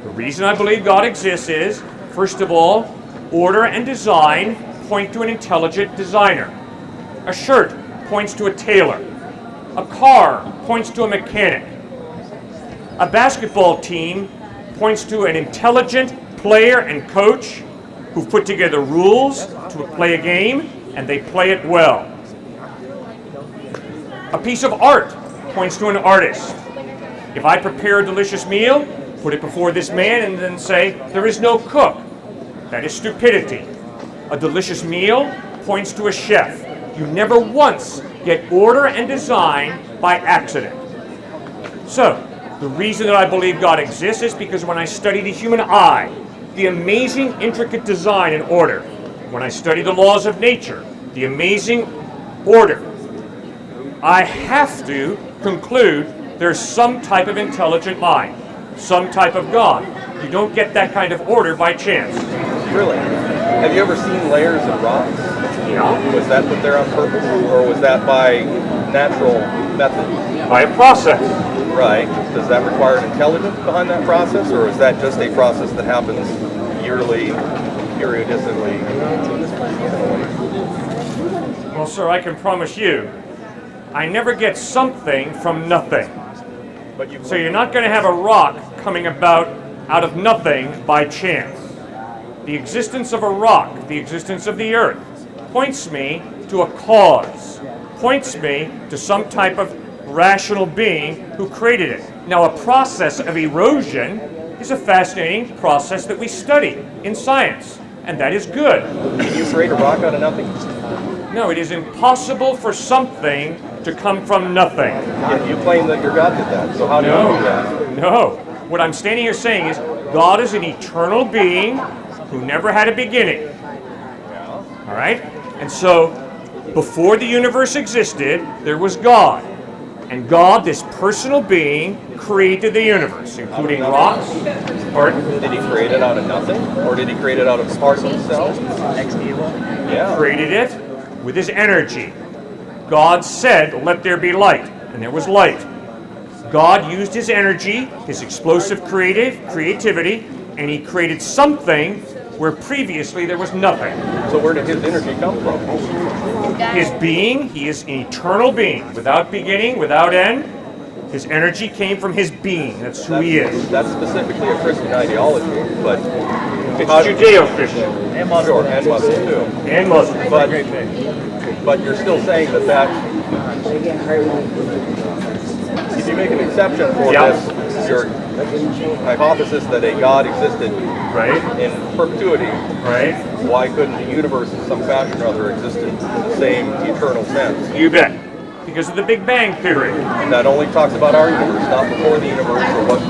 [SPEAKER 2] The reason I believe God exists is, first of all, order and design point to an intelligent designer. A shirt points to a tailor. A car points to a mechanic. A basketball team points to an intelligent player and coach who've put together rules to play a game, and they play it well. A piece of art points to an artist. If I prepare a delicious meal, put it before this man, and then say, there is no cook, that is stupidity. A delicious meal points to a chef. You never once get order and design by accident. So, the reason that I believe God exists is because when I study the human eye, the amazing intricate design and order, when I study the laws of nature, the amazing order, I have to conclude there's some type of intelligent mind, some type of God. You don't get that kind of order by chance.
[SPEAKER 8] Really? Have you ever seen layers of rocks?
[SPEAKER 2] Yeah.
[SPEAKER 8] Was that put there on purpose, or was that by natural method?
[SPEAKER 2] By a process.
[SPEAKER 8] Right. Does that require an intelligence behind that process, or is that just a process that happens yearly, periodically?
[SPEAKER 2] Well, sir, I can promise you, I never get something from nothing. So you're not going to have a rock coming about out of nothing by chance. The existence of a rock, the existence of the earth, points me to a cause, points me to some type of rational being who created it. Now, a process of erosion is a fascinating process that we study in science, and that is good.
[SPEAKER 8] Can you create a rock out of nothing?
[SPEAKER 2] No, it is impossible for something to come from nothing.
[SPEAKER 8] Yet you claim that your God did that, so how do you do that?
[SPEAKER 2] No. What I'm standing here saying is God is an eternal being who never had a beginning. All right? And so, before the universe existed, there was God. And God, this personal being, created the universe, including rocks. Pardon?
[SPEAKER 8] Did he create it out of nothing? Or did he create it out of parts of himself? Yeah.
[SPEAKER 2] Created it with his energy. God said, let there be light. And there was light. God used his energy, his explosive creativity, and he created something where previously there was nothing.
[SPEAKER 8] So where did his energy come from?
[SPEAKER 2] His being, he is an eternal being, without beginning, without end. His energy came from his being. That's who he is.
[SPEAKER 8] That's specifically a Christian ideology, but
[SPEAKER 2] it's Judeo-Christian.
[SPEAKER 8] And Muslim. Sure, and Muslim too.
[SPEAKER 2] And Muslim.
[SPEAKER 8] But you're still saying that if you make an exception for this, your hypothesis that a God existed in perpetuity, why couldn't the universe in some fashion or other exist in the same eternal sense?
[SPEAKER 2] You bet. Because of the Big Bang Theory.
[SPEAKER 8] And that only talks about our universe, not before the universe or what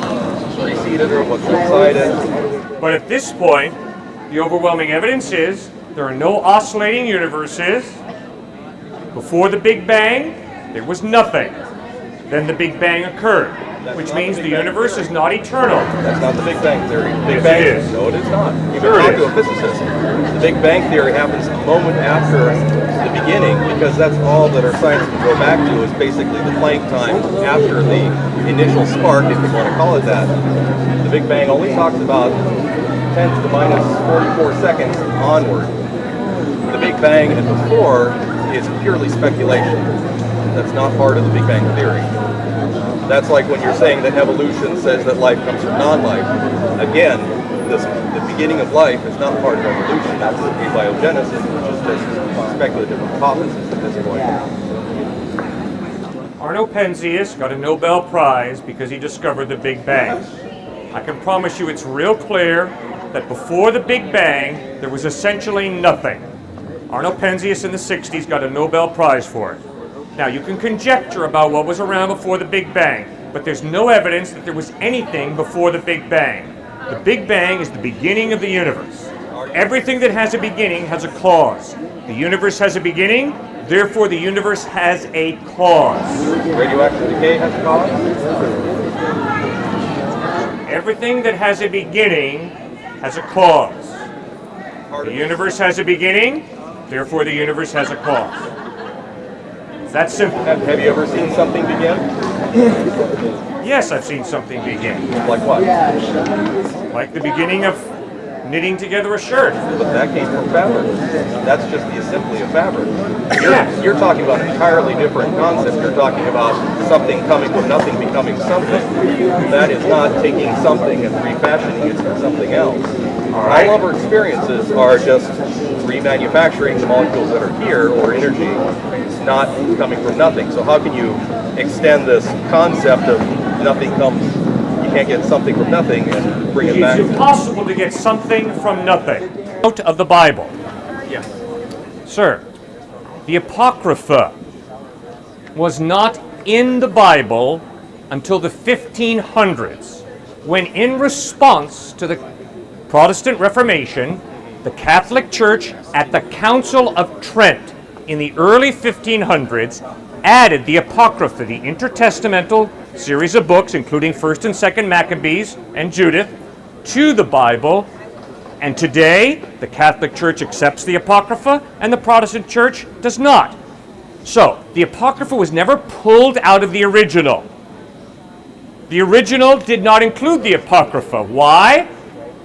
[SPEAKER 8] preceded or what coincided.
[SPEAKER 2] But at this point, the overwhelming evidence is there are no oscillating universes. Before the Big Bang, there was nothing. Then the Big Bang occurred, which means the universe is not eternal.
[SPEAKER 8] That's not the Big Bang Theory.
[SPEAKER 2] Yes, it is.
[SPEAKER 8] No, it is not. You can talk to a physicist. The Big Bang Theory happens a moment after the beginning, because that's all that our science can go back to, is basically the Planck time after the initial spark, if you want to call it that. The Big Bang only talks about 10 to the minus 44 seconds onward. The Big Bang and before is purely speculation. That's not part of the Big Bang Theory. That's like when you're saying that evolution says that life comes from non-life. Again, the beginning of life is not part of evolution. That's abiogenesis, which is just speculative hypothesis at this point.
[SPEAKER 2] Arno Penzias got a Nobel Prize because he discovered the Big Bang. I can promise you it's real clear that before the Big Bang, there was essentially nothing. Arno Penzias in the 60s got a Nobel Prize for it. Now, you can conjecture about what was around before the Big Bang, but there's no evidence that there was anything before the Big Bang. The Big Bang is the beginning of the universe. Everything that has a beginning has a cause. The universe has a beginning, therefore the universe has a cause.
[SPEAKER 8] Radioactive decay has a cause?
[SPEAKER 2] Everything that has a beginning has a cause. The universe has a beginning, therefore the universe has a cause. It's that simple.
[SPEAKER 8] Have you ever seen something begin?
[SPEAKER 2] Yes, I've seen something begin.
[SPEAKER 8] Like what?
[SPEAKER 2] Like the beginning of knitting together a shirt.
[SPEAKER 8] But that came from fabric. That's just the assembly of fabric.
[SPEAKER 2] Yes.
[SPEAKER 8] You're talking about an entirely different concept. You're talking about something coming from nothing becoming something. That is not taking something and refashioning it into something else.
[SPEAKER 2] Right.
[SPEAKER 8] All of our experiences are just remanufacturing the molecules that are here, or energy, not coming from nothing. So how can you extend this concept of nothing comes, you can't get something from nothing and bring it back?
[SPEAKER 2] It's impossible to get something from nothing. Out of the Bible.
[SPEAKER 8] Yes.
[SPEAKER 2] Sir, the Apocrypha was not in the Bible until the 1500s, when in response to the Protestant Reformation, the Catholic Church at the Council of Trent in the early 1500s added the Apocrypha, the intertestamental series of books, including 1st and 2nd Maccabees and Judith, to the Bible. And today, the Catholic Church accepts the Apocrypha and the Protestant Church does not. So, the Apocrypha was never pulled out of the original. The original did not include the Apocrypha. Why?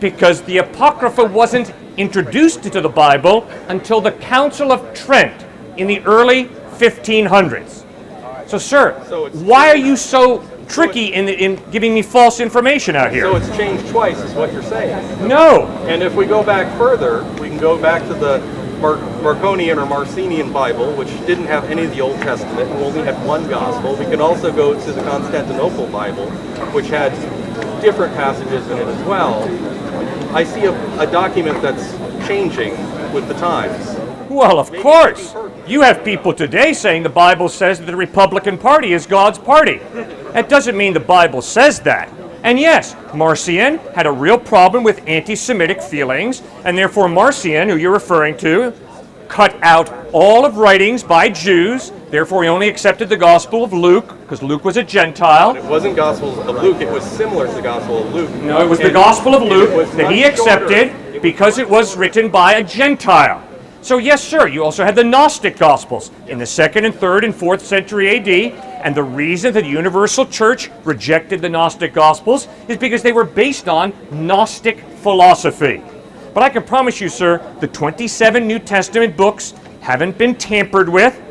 [SPEAKER 2] Because the Apocrypha wasn't introduced into the Bible until the Council of Trent in the early 1500s. So, sir, why are you so tricky in giving me false information out here?
[SPEAKER 8] So it's changed twice, is what you're saying?
[SPEAKER 2] No.
[SPEAKER 8] And if we go back further, we can go back to the Marconian or Marcionian Bible, which didn't have any of the Old Testament and only had one gospel. We can also go to the Constantinople Bible, which had different passages in it as well. I see a document that's changing with the times.
[SPEAKER 2] Well, of course. You have people today saying the Bible says that the Republican Party is God's party. That doesn't mean the Bible says that. And yes, Marcion had a real problem with anti-Semitic feelings, and therefore Marcion, who you're referring to, cut out all of writings by Jews. Therefore, he only accepted the Gospel of Luke, because Luke was a Gentile.
[SPEAKER 8] It wasn't Gospel of Luke, it was similar to the Gospel of Luke.
[SPEAKER 2] No, it was the Gospel of Luke that he accepted because it was written by a Gentile. So yes, sir, you also had the Gnostic Gospels in the 2nd and 3rd and 4th century AD, and the reason that the Universal Church rejected the Gnostic Gospels is because they were based on Gnostic philosophy. But I can promise you, sir, the 27 New Testament books haven't been tampered with.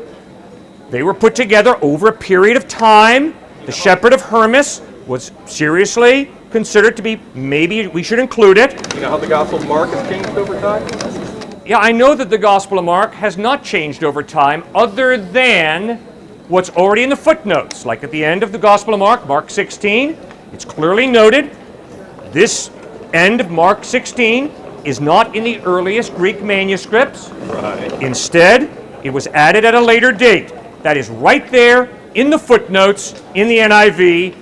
[SPEAKER 2] They were put together over a period of time. The Shepherd of Hermas was seriously considered to be, maybe we should include it.
[SPEAKER 8] You know how the Gospel of Mark has changed over time?
[SPEAKER 2] Yeah, I know that the Gospel of Mark has not changed over time other than what's already in the footnotes. Like at the end of the Gospel of Mark, Mark 16, it's clearly noted this end of Mark 16 is not in the earliest Greek manuscripts.
[SPEAKER 8] Right.
[SPEAKER 2] Instead, it was added at a later date. That is right there in the footnotes, in the NIV,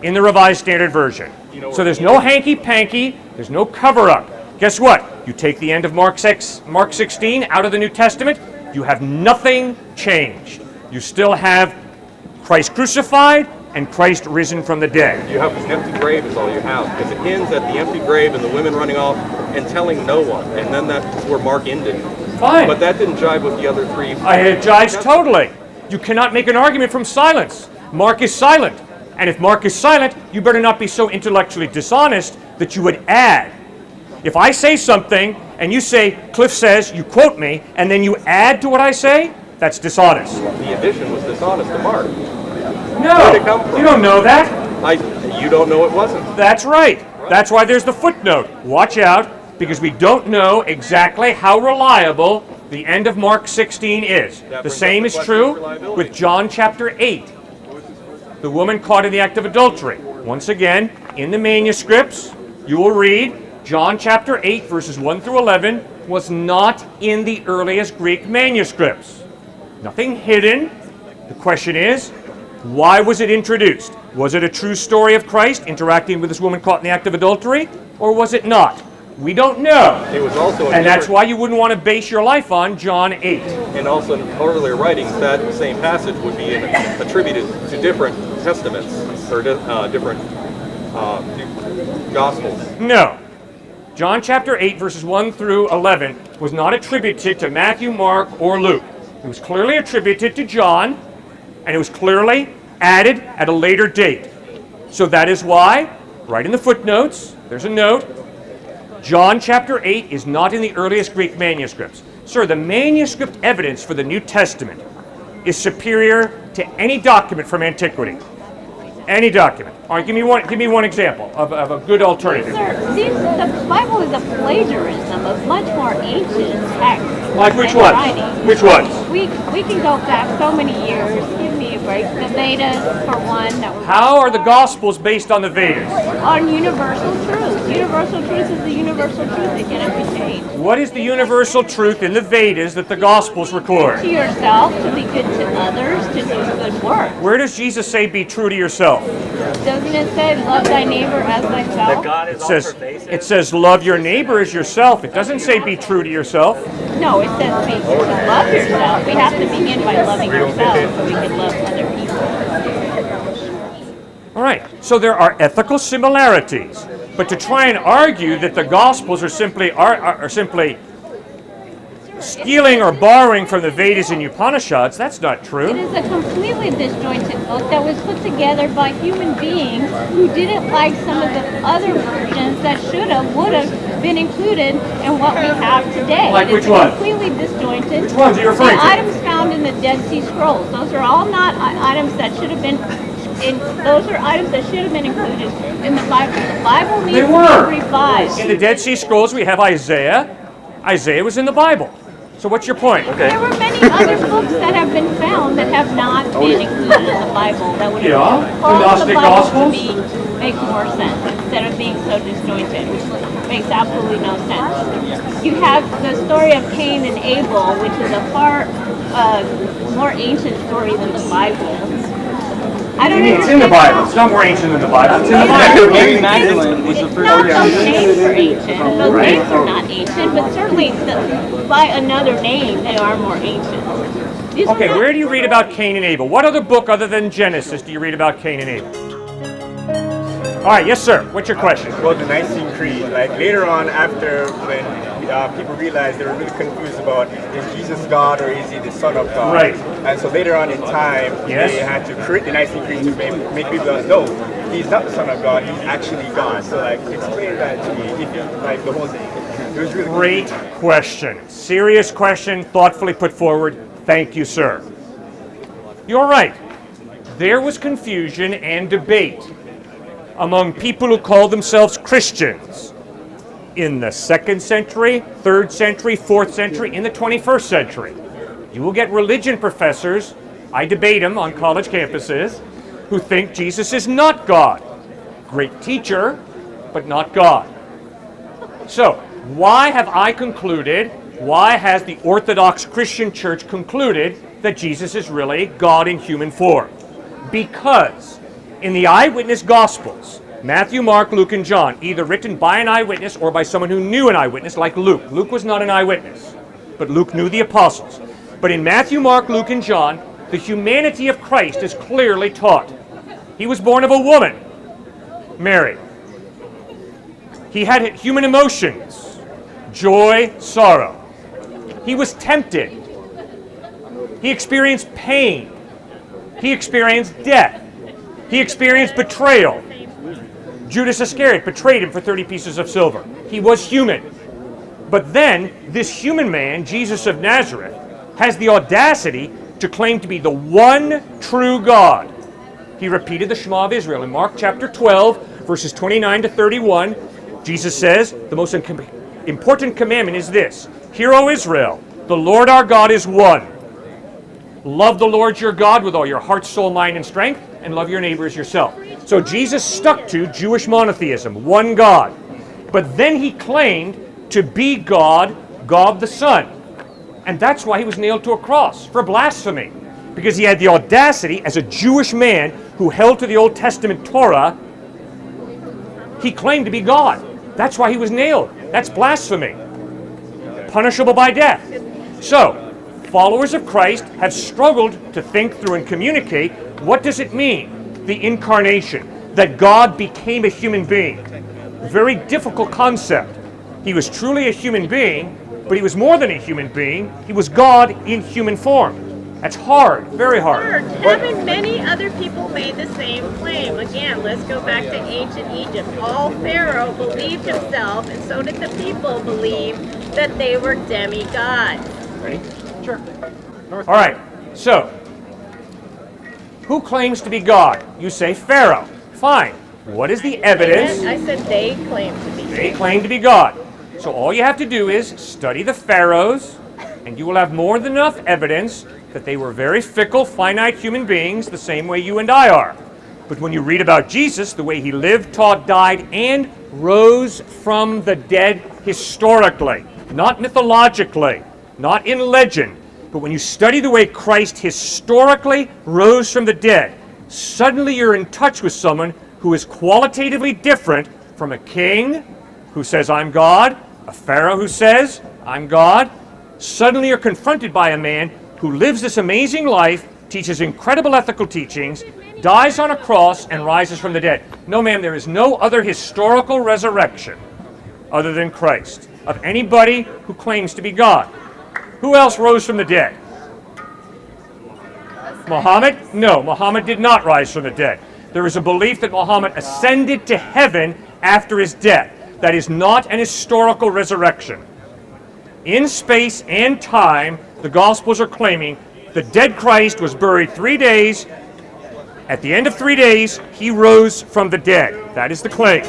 [SPEAKER 2] in the Revised Standard Version. So there's no hanky-panky, there's no cover-up. Guess what? You take the end of Mark 16 out of the New Testament, you have nothing changed. You still have Christ crucified and Christ risen from the dead.
[SPEAKER 8] You have an empty grave is all you have, because it ends at the empty grave and the women running off and telling no one, and then that's where Mark ended.
[SPEAKER 2] Fine.
[SPEAKER 8] But that didn't jive with the other three.
[SPEAKER 2] It jives totally. You cannot make an argument from silence. Mark is silent. And if Mark is silent, you better not be so intellectually dishonest that you would add. If I say something and you say, Cliff says, you quote me, and then you add to what I say, that's dishonest.
[SPEAKER 8] The addition was dishonest to Mark.
[SPEAKER 2] No,
[SPEAKER 8] Where did it come from?
[SPEAKER 2] you don't know that.
[SPEAKER 8] You don't know it wasn't.
[SPEAKER 2] That's right. That's why there's the footnote. Watch out, because we don't know exactly how reliable the end of Mark 16 is. The same is true with John chapter 8. The woman caught in the act of adultery. Once again, in the manuscripts, you will read John chapter 8, verses 1 through 11, was not in the earliest Greek manuscripts. Nothing hidden, The question is, why was it introduced? Was it a true story of Christ interacting with this woman caught in the act of adultery, or was it not? We don't know.
[SPEAKER 8] It was also,
[SPEAKER 2] and that's why you wouldn't want to base your life on John 8.
[SPEAKER 8] And also in earlier writings, that same passage would be attributed to different testaments or different gospels.
[SPEAKER 2] No. John chapter 8, verses 1 through 11 was not attributed to Matthew, Mark, or Luke. It was clearly attributed to John, and it was clearly added at a later date. So that is why, right in the footnotes, there's a note, John chapter 8 is not in the earliest Greek manuscripts. Sir, the manuscript evidence for the New Testament is superior to any document from antiquity. Any document. All right, give me one example of a good alternative.
[SPEAKER 4] Sir, see, the Bible is a plagiarism of much more ancient texts.
[SPEAKER 2] Like which
[SPEAKER 4] and
[SPEAKER 2] ones?
[SPEAKER 4] writings.
[SPEAKER 2] Which ones?
[SPEAKER 4] We can go back so many years. Give me a break. The Vedas, for one.
[SPEAKER 2] How are the Gospels based on the Vedas?
[SPEAKER 4] On universal truth. Universal truth is the universal truth. It cannot be changed.
[SPEAKER 2] What is the universal truth in the Vedas that the Gospels record?
[SPEAKER 4] To yourself, to be good to others, to do good work.
[SPEAKER 2] Where does Jesus say be true to yourself?
[SPEAKER 4] Doesn't it say love thy neighbor as thyself?
[SPEAKER 2] It says love your neighbor as yourself. It doesn't say be true to yourself.
[SPEAKER 4] No, it says to love yourself. We have to begin by loving ourselves so we can love other people.
[SPEAKER 2] All right, so there are ethical similarities, but to try and argue that the Gospels are simply stealing or borrowing from the Vedas and Upanishads, that's not true.
[SPEAKER 4] It is a completely disjointed book that was put together by human beings who didn't like some of the other versions that should have, would have been included in what we have today.
[SPEAKER 2] Like which one?
[SPEAKER 4] Completely disjointed.
[SPEAKER 2] Which ones are you referring to?
[SPEAKER 4] The items found in the Dead Sea Scrolls. Those are all not items that should have been. Those are items that should have been included in the Bible. The Bible needs to be revised.
[SPEAKER 2] In the Dead Sea Scrolls, we have Isaiah. Isaiah was in the Bible. So what's your point?
[SPEAKER 4] Okay. There were many other books that have been found that have not been included in the Bible that would have caused the Bible to make more sense instead of being so disjointed, which makes absolutely no sense. You have the story of Cain and Abel, which is a far more ancient story than the Bible. I don't
[SPEAKER 2] It's in the Bible. It's not more ancient than the Bible. It's in the Bible.
[SPEAKER 4] Mary Magdalene was the first. Not those names are ancient. Those names are not ancient, but certainly by another name they are more ancient.
[SPEAKER 2] Okay, where do you read about Cain and Abel? What other book other than Genesis do you read about Cain and Abel? All right, yes, sir. What's your question?
[SPEAKER 7] Well, the Nicene Creed. Like later on, after when people realized they were really confused about is Jesus God or is he the Son of God?
[SPEAKER 2] Right.
[SPEAKER 7] And so later on in time, they had to create the Nicene Creed to make people know he's not the Son of God. He's actually God. So like, explain that to me. If you like the whole thing. It was really
[SPEAKER 2] great question. Serious question, thoughtfully put forward. Thank you, sir. You're right. There was confusion and debate among people who called themselves Christians in the 2nd century, 3rd century, 4th century, in the 21st century. You will get religion professors, I debate them on college campuses, who think Jesus is not God. Great teacher, but not God. So, why have I concluded, why has the Orthodox Christian Church concluded that Jesus is really God in human form? Because in the eyewitness Gospels, Matthew, Mark, Luke, and John, either written by an eyewitness or by someone who knew an eyewitness, like Luke. Luke was not an eyewitness, but Luke knew the apostles. But in Matthew, Mark, Luke, and John, the humanity of Christ is clearly taught. He was born of a woman, Mary. He had human emotions, joy, sorrow. He was tempted. He experienced pain. He experienced death. He experienced betrayal. Judas Iscariot betrayed him for 30 pieces of silver. He was human. But then, this human man, Jesus of Nazareth, has the audacity to claim to be the one true God. He repeated the Shema of Israel. In Mark chapter 12, verses 29 to 31, Jesus says, the most important commandment is this: Hear, O Israel, the Lord our God is one. Love the Lord your God with all your heart, soul, mind, and strength, and love your neighbor as yourself. So Jesus stuck to Jewish monotheism, one God. But then he claimed to be God, God the Son. And that's why he was nailed to a cross, for blasphemy. because he had the audacity, as a Jewish man who held to the Old Testament Torah, he claimed to be God. That's why he was nailed. That's blasphemy. Punishable by death. So, followers of Christ have struggled to think through and communicate, what does it mean, the incarnation, that God became a human being? Very difficult concept. He was truly a human being, but he was more than a human being. He was God in human form. That's hard, very hard.
[SPEAKER 4] Haven't many other people made the same claim? Again, let's go back to ancient Egypt. All Pharaoh believed himself, and so did the people believe that they were demigods.
[SPEAKER 2] Ready? Sure. All right, so, who claims to be God? You say Pharaoh. Fine. What is the evidence?
[SPEAKER 4] I said they claim to be.
[SPEAKER 2] They claim to be God. So all you have to do is study the pharaohs, and you will have more than enough evidence that they were very fickle, finite human beings, the same way you and I are. But when you read about Jesus, the way he lived, taught, died, and rose from the dead historically, not mythologically, not in legend, but when you study the way Christ historically rose from the dead, suddenly you're in touch with someone who is qualitatively different from a king who says, I'm God, a pharaoh who says, I'm God. Suddenly you're confronted by a man who lives this amazing life, teaches incredible ethical teachings, dies on a cross, and rises from the dead. No, ma'am, there is no other historical resurrection other than Christ of anybody who claims to be God. Who else rose from the dead? Muhammad? No, Muhammad did not rise from the dead. There is a belief that Muhammad ascended to heaven after his death. That is not an historical resurrection. In space and time, the Gospels are claiming the dead Christ was buried 3 days. At the end of 3 days, he rose from the dead. That is the claim.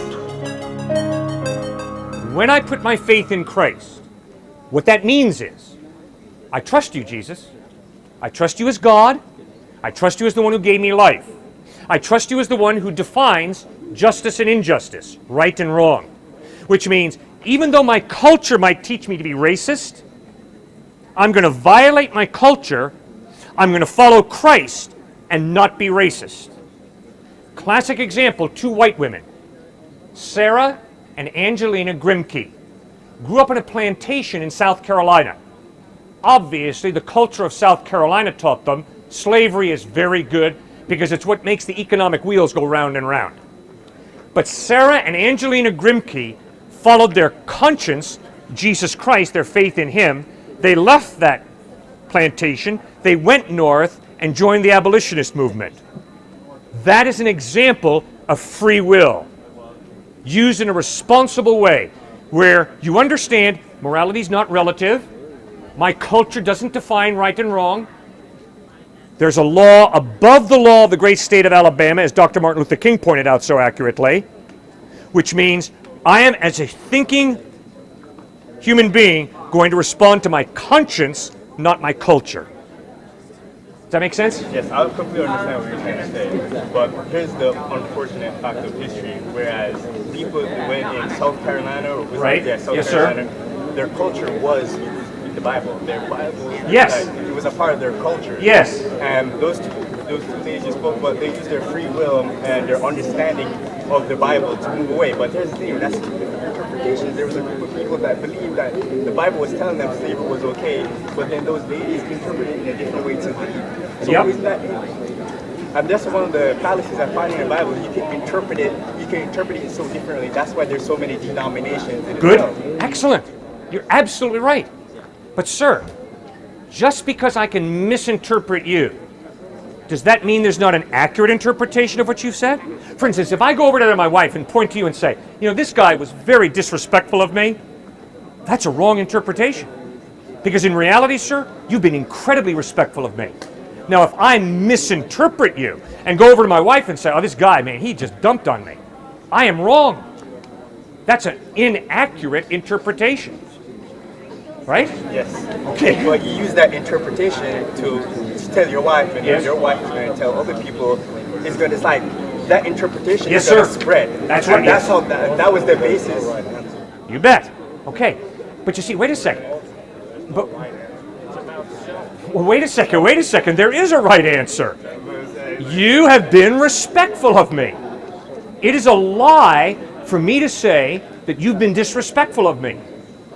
[SPEAKER 2] When I put my faith in Christ, what that means is, I trust you, Jesus. I trust you as God. I trust you as the one who gave me life. I trust you as the one who defines justice and injustice, right and wrong. Which means, even though my culture might teach me to be racist, I'm going to violate my culture, I'm going to follow Christ and not be racist. Classic example, 2 white women, Sarah and Angelina Grimke, grew up on a plantation in South Carolina. Obviously, the culture of South Carolina taught them slavery is very good because it's what makes the economic wheels go round and round. But Sarah and Angelina Grimke followed their conscience, Jesus Christ, their faith in him. They left that plantation, they went north and joined the abolitionist movement. That is an example of free will, used in a responsible way, where you understand morality is not relative, my culture doesn't define right and wrong, there's a law above the law of the great state of Alabama, as Dr. Martin Luther King pointed out so accurately, which means I am, as a thinking human being, going to respond to my conscience, not my culture. Does that make sense?
[SPEAKER 7] Yes, I completely understand what you're trying to say. But here's the unfortunate fact of history. Whereas people went in South Carolina or South Carolina, their culture was the Bible. Their Bible,
[SPEAKER 2] yes,
[SPEAKER 7] it was a part of their culture.
[SPEAKER 2] Yes.
[SPEAKER 7] And those two things you spoke about, they used their free will and their understanding of the Bible to move away. But here's the thing, that's interpretations. There was a group of people that believed that the Bible was telling them slavery was okay, but then those ladies interpreted it in a different way to leave. So is that, and that's one of the fallacies I find in the Bible. You can interpret it so differently. That's why there's so many denominations in
[SPEAKER 2] Good.
[SPEAKER 7] itself.
[SPEAKER 2] Excellent. You're absolutely right. But sir, just because I can misinterpret you, does that mean there's not an accurate interpretation of what you've said? For instance, if I go over to my wife and point to you and say, you know, this guy was very disrespectful of me, that's a wrong interpretation. Because in reality, sir, you've been incredibly respectful of me. Now, if I misinterpret you and go over to my wife and say, oh, this guy, man, he just dumped on me, I am wrong. That's an inaccurate interpretation. Right?
[SPEAKER 7] Yes.
[SPEAKER 2] Okay.
[SPEAKER 7] But you use that interpretation to tell your wife, and then your wife is going to tell other people. It's like that interpretation is going to spread.
[SPEAKER 2] That's right.
[SPEAKER 7] That's how that was the basis.
[SPEAKER 2] You bet. Okay. But you see, wait a second. But wait a second. There is a right answer. You have been respectful of me. It is a lie for me to say that you've been disrespectful of me.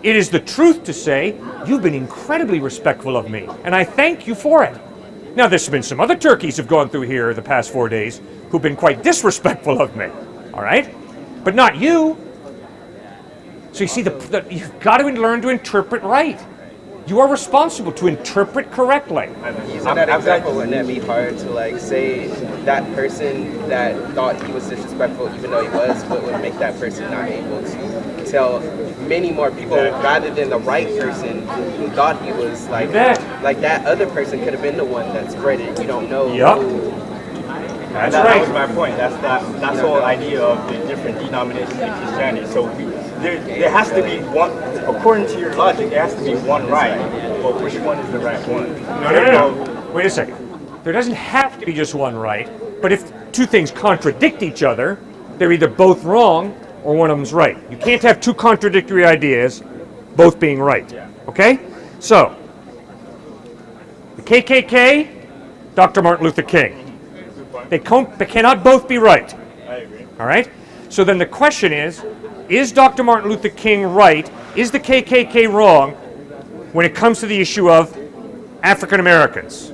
[SPEAKER 2] It is the truth to say you've been incredibly respectful of me, and I thank you for it. Now, there's been some other turkeys who've gone through here the past 4 days who've been quite disrespectful of me, all right? But not you. So you see, you've got to learn to interpret right. You are responsible to interpret correctly.
[SPEAKER 3] Using that example, wouldn't that be hard to like say that person that thought he was disrespectful, even though he was, what would make that person not able to tell many more people rather than the right person who thought he was like that other person could have been the one that spread it. You don't know.
[SPEAKER 2] Yep. That's right.
[SPEAKER 7] That was my point. That's the whole idea of the different denominations in Christianity. So there has to be one, according to your logic, there has to be one right. But which one is the right one?
[SPEAKER 2] No. Wait a second. There doesn't have to be just one right, but if two things contradict each other, they're either both wrong or one of them's right. You can't have two contradictory ideas both being right. Okay? So, the KKK, Dr. Martin Luther King. They cannot both be right.
[SPEAKER 7] I agree.
[SPEAKER 2] All right? So then the question is Dr. Martin Luther King right? Is the KKK wrong when it comes to the issue of African Americans?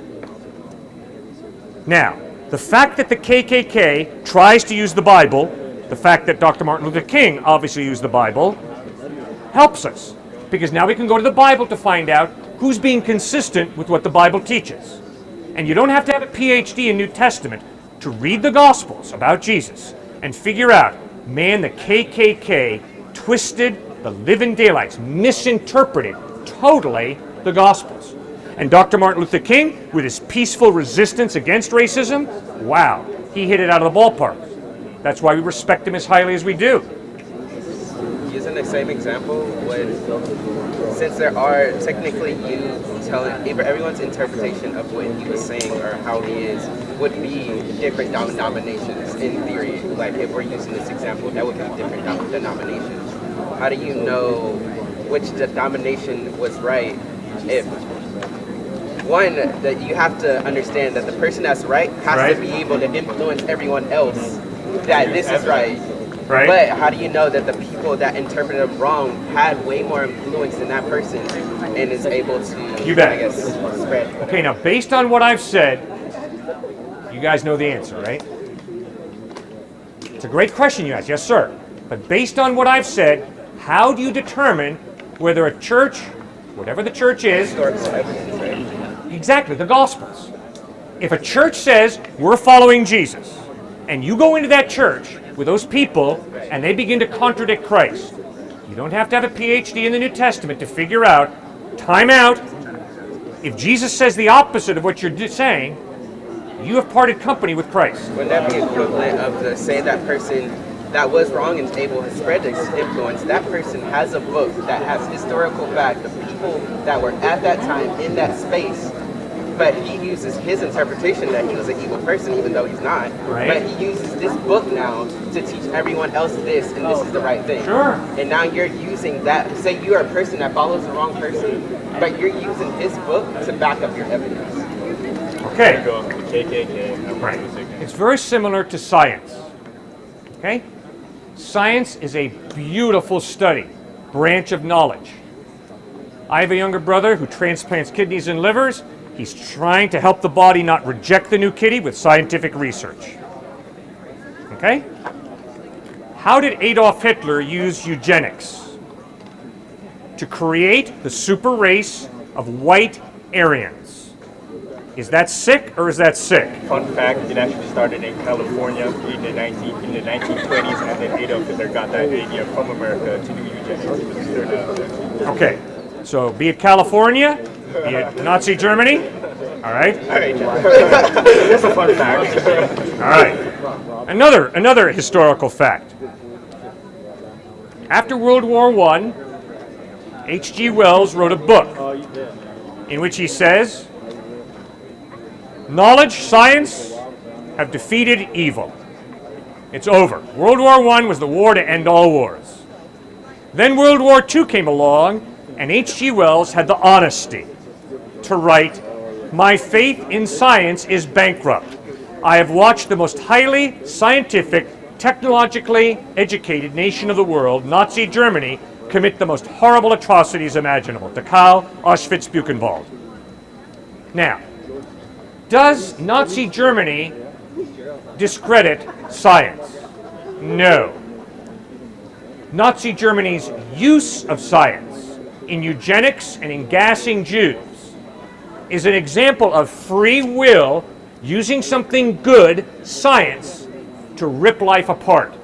[SPEAKER 2] Now, the fact that the KKK tries to use the Bible, the fact that Dr. Martin Luther King obviously used the Bible, helps us. Because now we can go to the Bible to find out who's being consistent with what the Bible teaches. And you don't have to have a PhD in New Testament to read the Gospels about Jesus and figure out, man, the KKK twisted the living daylights, misinterpreted totally the Gospels. And Dr. Martin Luther King, with his peaceful resistance against racism, wow, he hit it out of the ballpark. That's why we respect him as highly as we do.
[SPEAKER 3] Using the same example, since there are technically you telling everyone's interpretation of what he was saying or how he is would be different denominations in theory. Like if we're using this example, that would be different denominations. How do you know which denomination was right if one, that you have to understand that the person that's right has to be able to influence everyone else that this is right.
[SPEAKER 2] Right.
[SPEAKER 3] But how do you know that the people that interpreted it wrong had way more influence than that person and is able to,
[SPEAKER 2] you bet.
[SPEAKER 3] I guess, spread?
[SPEAKER 2] Okay, now based on what I've said, you guys know the answer, right? It's a great question you asked, yes sir. But based on what I've said, how do you determine whether a church, whatever the church is, exactly, the Gospels. If a church says, we're following Jesus, and you go into that church with those people, and they begin to contradict Christ, you don't have to have a PhD in the New Testament to figure out, time out, if Jesus says the opposite of what you're saying, you have parted company with Christ.
[SPEAKER 3] Wouldn't that be equivalent of say that person that was wrong and able to spread this influence, that person has a book that has historical fact of people that were at that time in that space, but he uses his interpretation that he was an evil person even though he's not.
[SPEAKER 2] Right.
[SPEAKER 3] But he uses this book now to teach everyone else this, and this is the right thing.
[SPEAKER 2] Sure.
[SPEAKER 3] And now you're using that, say you're a person that follows the wrong person, but you're using his book to back up your evidence.
[SPEAKER 2] Okay.
[SPEAKER 7] KKK.
[SPEAKER 2] Right. It's very similar to science. Okay? Science is a beautiful study, branch of knowledge. I have a younger brother who transplants kidneys and livers. He's trying to help the body not reject the new kidney with scientific research. Okay? How did Adolf Hitler use eugenics? To create the super race of white Aryans. Is that sick or is that sick?
[SPEAKER 7] Fun fact, it actually started in California in the 1920s, and then Adolf Hitler got that idea from America to do eugenics.
[SPEAKER 2] Okay, so be it California, be it Nazi Germany, all right?
[SPEAKER 7] That's a fun fact.
[SPEAKER 2] All right. Another historical fact. After World War I, H.G. Wells wrote a book in which he says, knowledge, science have defeated evil. It's over. World War I was the war to end all wars. Then World War II came along, and H.G. Wells had the honesty to write, My faith in science is bankrupt. I have watched the most highly scientific, technologically educated nation of the world, Nazi Germany, commit the most horrible atrocities imaginable. Dachau, Auschwitz, Buchenwald. Now, does Nazi Germany discredit science? No. Nazi Germany's use of science in eugenics and in gassing Jews is an example of free will using something good, science, to rip life apart.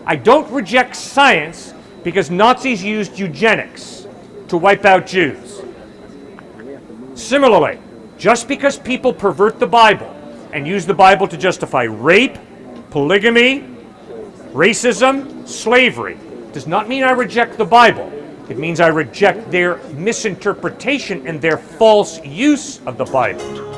[SPEAKER 2] I don't reject science because Nazis used eugenics to wipe out Jews. Similarly, just because people pervert the Bible and use the Bible to justify rape, polygamy, racism, slavery, does not mean I reject the Bible. It means I reject their misinterpretation and their false use of the Bible.